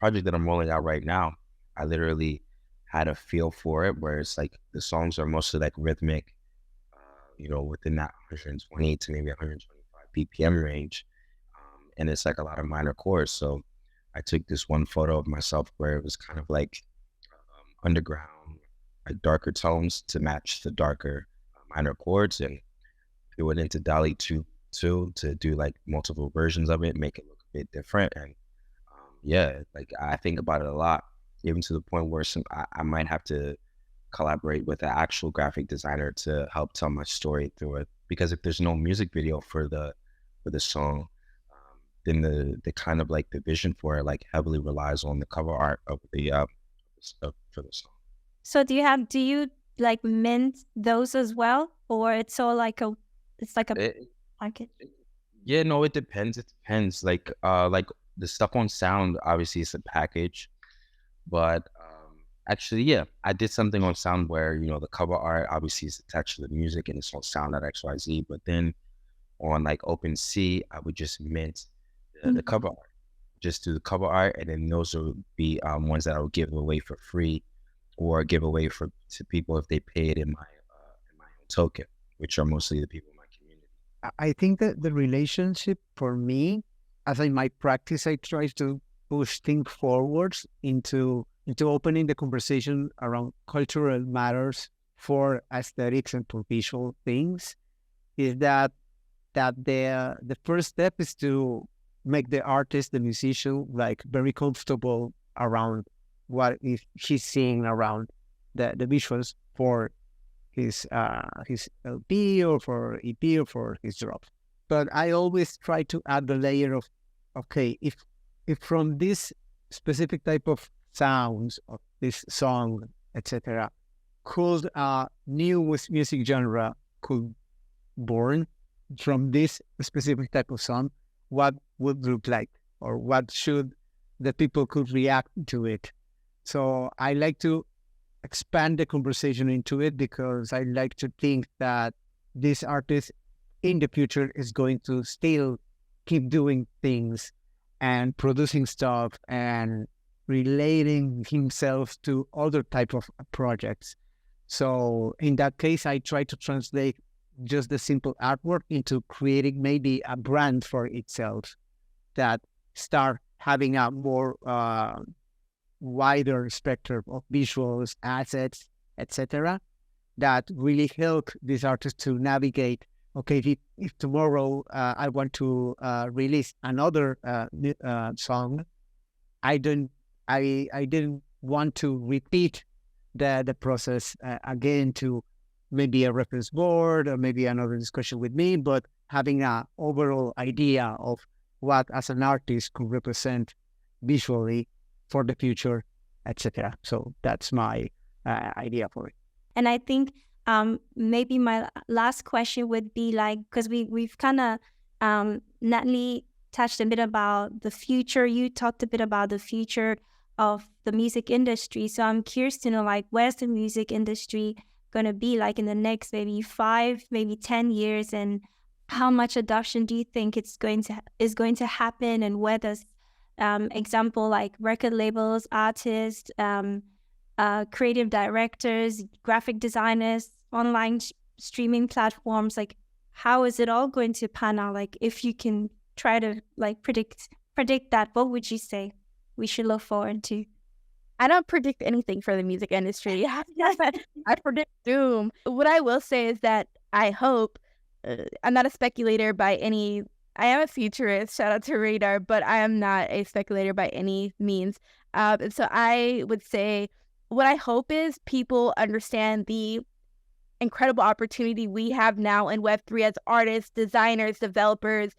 project that I'm rolling out right now, I literally had a feel for it where it's like the songs are mostly like rhythmic, within that 120 to maybe 125 BPM range, and it's like a lot of minor chords. So I took this one photo of myself where it was kind of like underground, like darker tones to match the darker minor chords, and threw it into DALL-E 2 to do like multiple versions of it, make it look a bit different. And yeah, like I think about it a lot, even to the point where I might have to collaborate with an actual graphic designer to help tell my story through it. Because if there's no music video for the song, then the kind of like the vision for it like heavily relies on the cover art of the for the song. So do you like mint those as well, or it's all like it's like a package? Yeah, no, it depends. It depends. Like the stuff on sound, obviously it's a package, but actually, yeah, I did something on sound where the cover art obviously is attached to the music and it's on sound.xyz. But then on like OpenSea, I would just mint the cover art, just do the cover art, and then those would be ones that I would give away for free or give away to people if they pay it in my own token, which are mostly the people in my community. I think that the relationship for me, as in my practice, I try to push things forwards into opening the conversation around cultural matters for aesthetics and for visual things. Is that the first step is to make the artist, the musician, like very comfortable around what is he's seeing around the visuals for his LP or for EP or for his drop. But I always try to add the layer of, okay, if from this specific type of sounds of this song, etc., could a new music genre could born from this specific type of song, what would look like, or what should the people could react to it. So I like to expand the conversation into it, because I like to think that this artist in the future is going to still keep doing things and producing stuff and relating himself to other type of projects. So in that case, I try to translate just the simple artwork into creating maybe a brand for itself that start having a more wider spectrum of visuals, assets, etc., that really help this artist to navigate. Okay, if tomorrow I want to release another song, I didn't want to repeat the process again to maybe a reference board or maybe another discussion with me, but having an overall idea of what as an artist could represent visually for the future, etc. So that's my idea for it. And I think maybe my last question would be like, because we've kind of Natalie touched a bit about the future. You talked a bit about the future of the music industry. So I'm curious to know, like, where's the music industry going to be like in the next maybe 5, maybe 10 years, and how much adoption do you think is going to happen, and where does example like record labels, artists, creative directors, graphic designers, online streaming platforms, like how is it all going to pan out? Like if you can try to like predict that, what would you say we should look forward to? I don't predict anything for the music industry. I predict doom. What I will say is that I hope, I'm not a speculator by any, I am a futurist, shout out to Radar, but I am not a speculator by any means. And so I would say what I hope is people understand the incredible opportunity we have now in Web3 as artists, designers, developers.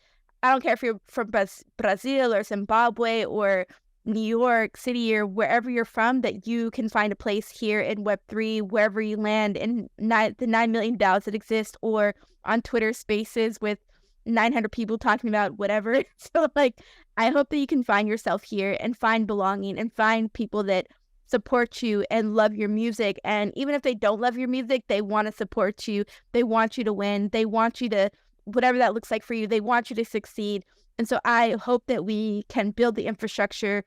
I don't care if you're from Brazil or Zimbabwe or New York City or wherever you're from, that you can find a place here in Web3, wherever you land in the 9 million DAOs that exist, or on Twitter Spaces with 900 people talking about whatever. So, like, I hope that you can find yourself here and find belonging and find people that support you and love your music. And even if they don't love your music, they want to support you. They want you to win. They want you to, whatever that looks like for you, they want you to succeed. And so I hope that we can build the infrastructure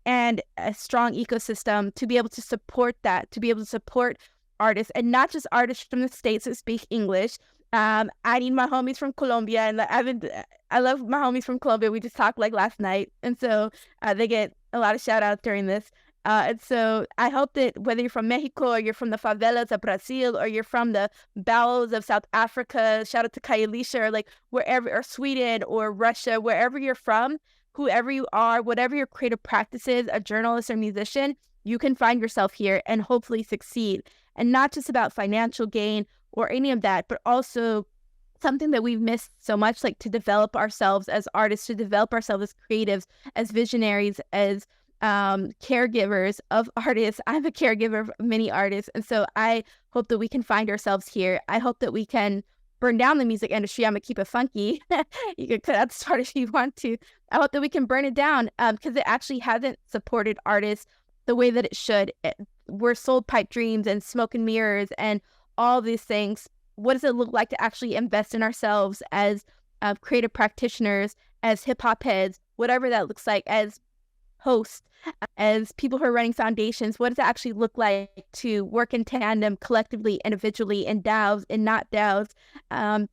and a strong ecosystem to be able to support that, to be able to support artists, and not just artists from the States that speak English. I need my homies from Colombia, and I love my homies from Colombia. We just talked like last night, and so they get a lot of shout outs during this. And so I hope that whether you're from Mexico or you're from the favelas of Brazil or you're from the bowels of South Africa, shout out to Kailisha, or like wherever, or Sweden or Russia, wherever you're from, whoever you are, whatever your creative practice is, a journalist or musician, you can find yourself here and hopefully succeed. And not just about financial gain or any of that, but also something that we've missed so much, like to develop ourselves as artists, to develop ourselves as creatives, as visionaries, as caregivers of artists. I'm a caregiver of many artists. And so I hope that we can find ourselves here. I hope that we can burn down the music industry. I'm gonna keep it funky. You can cut out the part if you want to. I hope that we can burn it down because it actually hasn't supported artists the way that it should. We're sold pipe dreams and smoke and mirrors and all these things. What does it look like to actually invest in ourselves as creative practitioners, as hip hop heads, whatever that looks like, as hosts, as people who are running foundations? What does it actually look like to work in tandem, collectively, individually, in DAOs and not DAOs,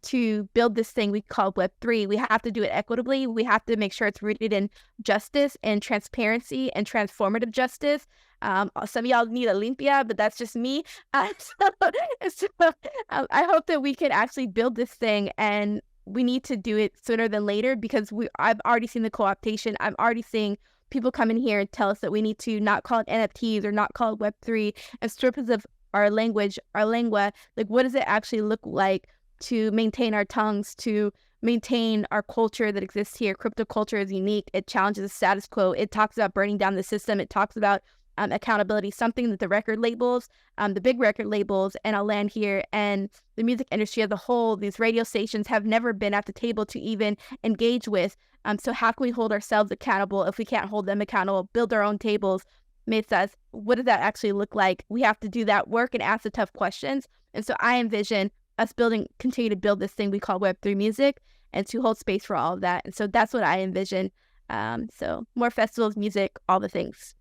to build this thing we call Web3? We have to do it equitably. We have to make sure it's rooted in justice and transparency and transformative justice. Some of y'all need a limpia, but that's just me. So I hope that we can actually build this thing, and we need to do it sooner than later, because I've already seen the co-optation. I'm already seeing people come in here and tell us that we need to not call it NFTs or not call it Web3 and strip us of our language, our lingua. Like, what does it actually look like to maintain our tongues, to maintain our culture that exists here? Crypto culture is unique. It challenges the status quo. It talks about burning down the system. It talks about accountability, something that the record labels, the big record labels, and I'll land here, and the music industry as a whole, these radio stations have never been at the table to even engage with. So how can we hold ourselves accountable if we can't hold them accountable? Build our own tables. Mesas. What does that actually look like? We have to do that work and ask the tough questions. And so I envision us continue to build this thing we call Web3 music, and to hold space for all of that. And so that's what I envision. So more festivals, music, all the things.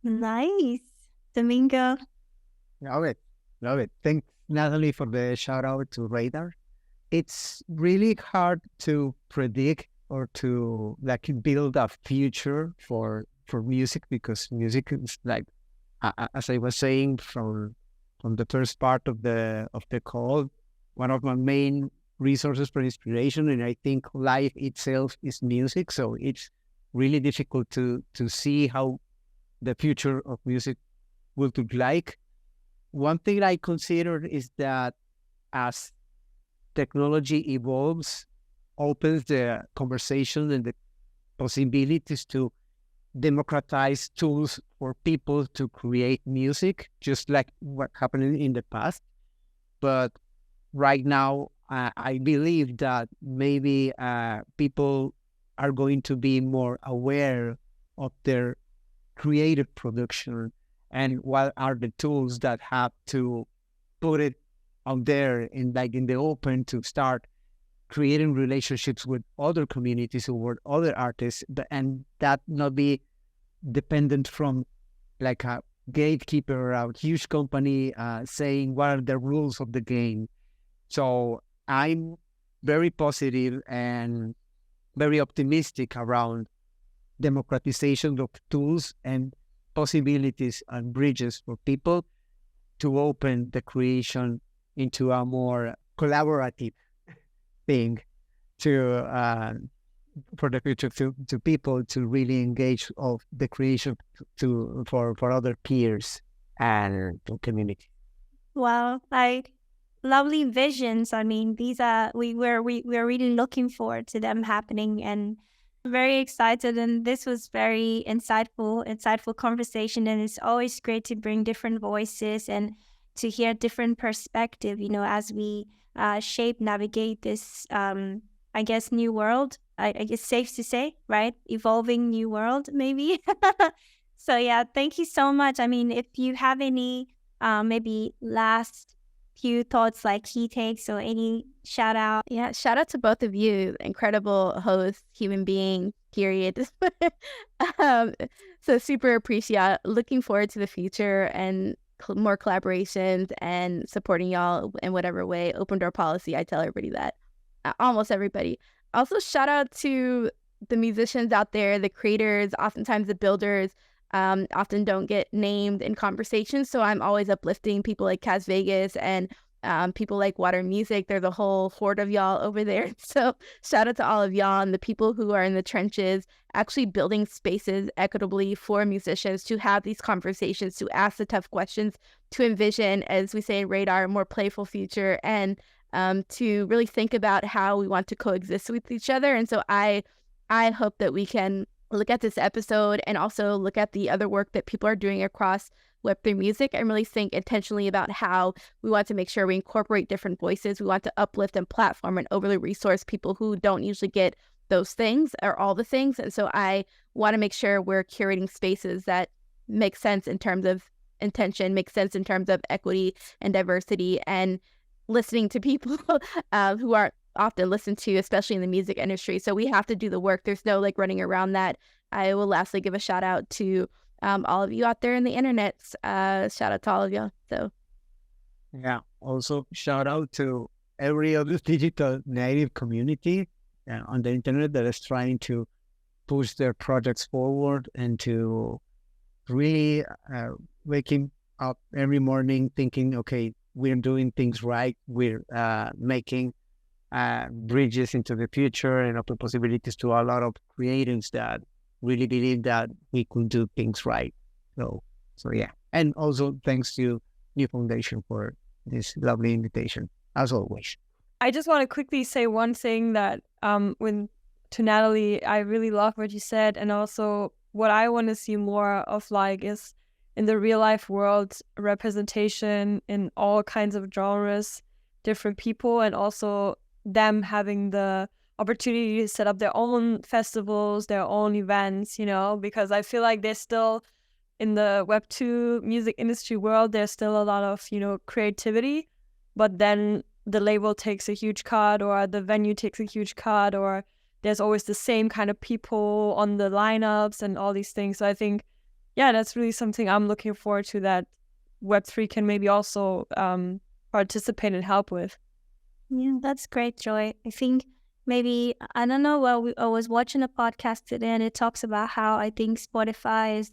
Nice. Domingo. Love it. Love it. Thanks, Natalie, for the shout out to Radar. It's really hard to predict or to build a future for music, because music is as I was saying from the first part of the call, one of my main resources for inspiration, and I think life itself is music. So it's really difficult to see how the future of music will look like. One thing I consider is that as technology evolves, opens the conversation and the possibilities to democratize tools for people to create music, just like what happened in the past. But right now, I believe that maybe people are going to be more aware of their creative production and what are the tools that have to put it out there in the open to start creating relationships with other communities or with other artists, and that not be dependent from like a gatekeeper or a huge company saying what are the rules of the game. So I'm very positive and very optimistic around democratization of tools and possibilities and bridges for people to open the creation into a more collaborative thing to for the future, to people to really engage of the creation for other peers and community. Well, like lovely visions. I mean, these are we're really looking forward to them happening, and very excited. And this was very insightful conversation. And it's always great to bring different voices and to hear different perspective. You know, as we navigate this, I guess, new world. I guess safe to say, right? Evolving new world, maybe. So yeah, thank you so much. I mean, if you have any maybe last few thoughts, like key takes or any shout out. Yeah, shout out to both of you, incredible host, human being, period. So super appreciate, looking forward to the future and more collaborations and supporting y'all in whatever way. Open door policy, I tell everybody that. Almost everybody. Also, shout out to the musicians out there, the creators, oftentimes the builders, often don't get named in conversations. So I'm always uplifting people like Cas Vegas and people like Water Music. There's a whole horde of y'all over there. So shout out to all of y'all and the people who are in the trenches, actually building spaces equitably for musicians to have these conversations, to ask the tough questions, to envision, as we say in Radar, a more playful future, and to really think about how we want to coexist with each other. And so I hope that we can look at this episode and also look at the other work that people are doing across Web3 music and really think intentionally about how we want to make sure we incorporate different voices. We want to uplift and platform and overly resource people who don't usually get those things or all the things. And so I want to make sure we're curating spaces that make sense in terms of intention, make sense in terms of equity and diversity, and listening to people who aren't often listened to, especially in the music industry. So we have to do the work. There's no like running around that. I will lastly give a shout out to all of you out there in the internet. Shout out to all of you. So yeah, also shout out to every other digital native community on the internet that is trying to push their projects forward and to really waking up every morning thinking, okay, we're doing things right. We're making bridges into the future and open possibilities to a lot of creatives that really believe that we could do things right. So yeah. And also thanks to New Foundation for this lovely invitation, as always. I just want to quickly say one thing that to Natalie, I really love what you said, and also what I want to see more of like is in the real life world, representation in all kinds of genres, different people, and also them having the opportunity to set up their own festivals, their own events, you know, because I feel like there's still, in the Web2 music industry world, there's still a lot of, you know, creativity, but then the label takes a huge cut, or the venue takes a huge cut, or there's always the same kind of people on the lineups and all these things. So I think, yeah, that's really something I'm looking forward to, that Web3 can maybe also participate and help with. Yeah, that's great, Joy. I think maybe, I don't know, well, I was watching a podcast today and it talks about how I think Spotify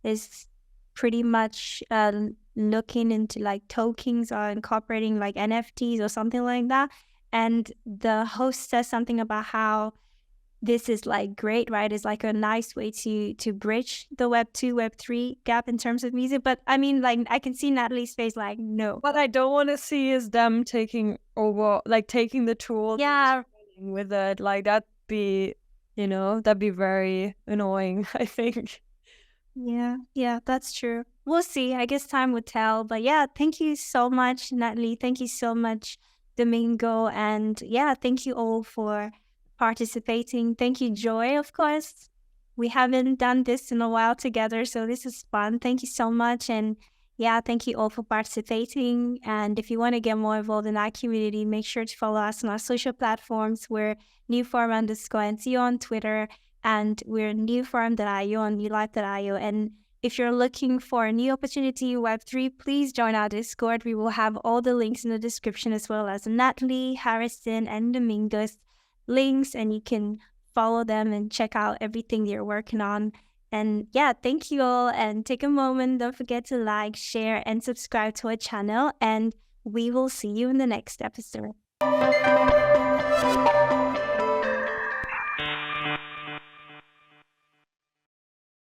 is pretty much looking into like tokens or incorporating like NFTs or something like that. And the host says something about how this is like great, right? It's like a nice way to bridge the Web2, Web3 gap in terms of music. But I mean, like, I can see Natalie's face like, no. What I don't want to see is them taking over, like taking the tool. Yeah. With it. Like that'd be very annoying, I think. Yeah, that's true. We'll see. I guess time will tell. But yeah, thank you so much, Natalie. Thank you so much, Domingo. And yeah, thank you all for participating. Thank you, Joy, of course. We haven't done this in a while together, so this is fun. Thank you so much. And yeah, thank you all for participating. And if you want to get more involved in our community, make sure to follow us on our social platforms. We're NEWFORUM_NCO on Twitter, and we're NEWFORUM.io on NewLife.io. And if you're looking for a new opportunity in Web3, please join our Discord. We will have all the links in the description, as well as Natalie, Harrison, and Domingo's links, and you can follow them and check out everything they're working on. And yeah, thank you all, and take a moment. Don't forget to like, share, and subscribe to our channel, and we will see you in the next episode.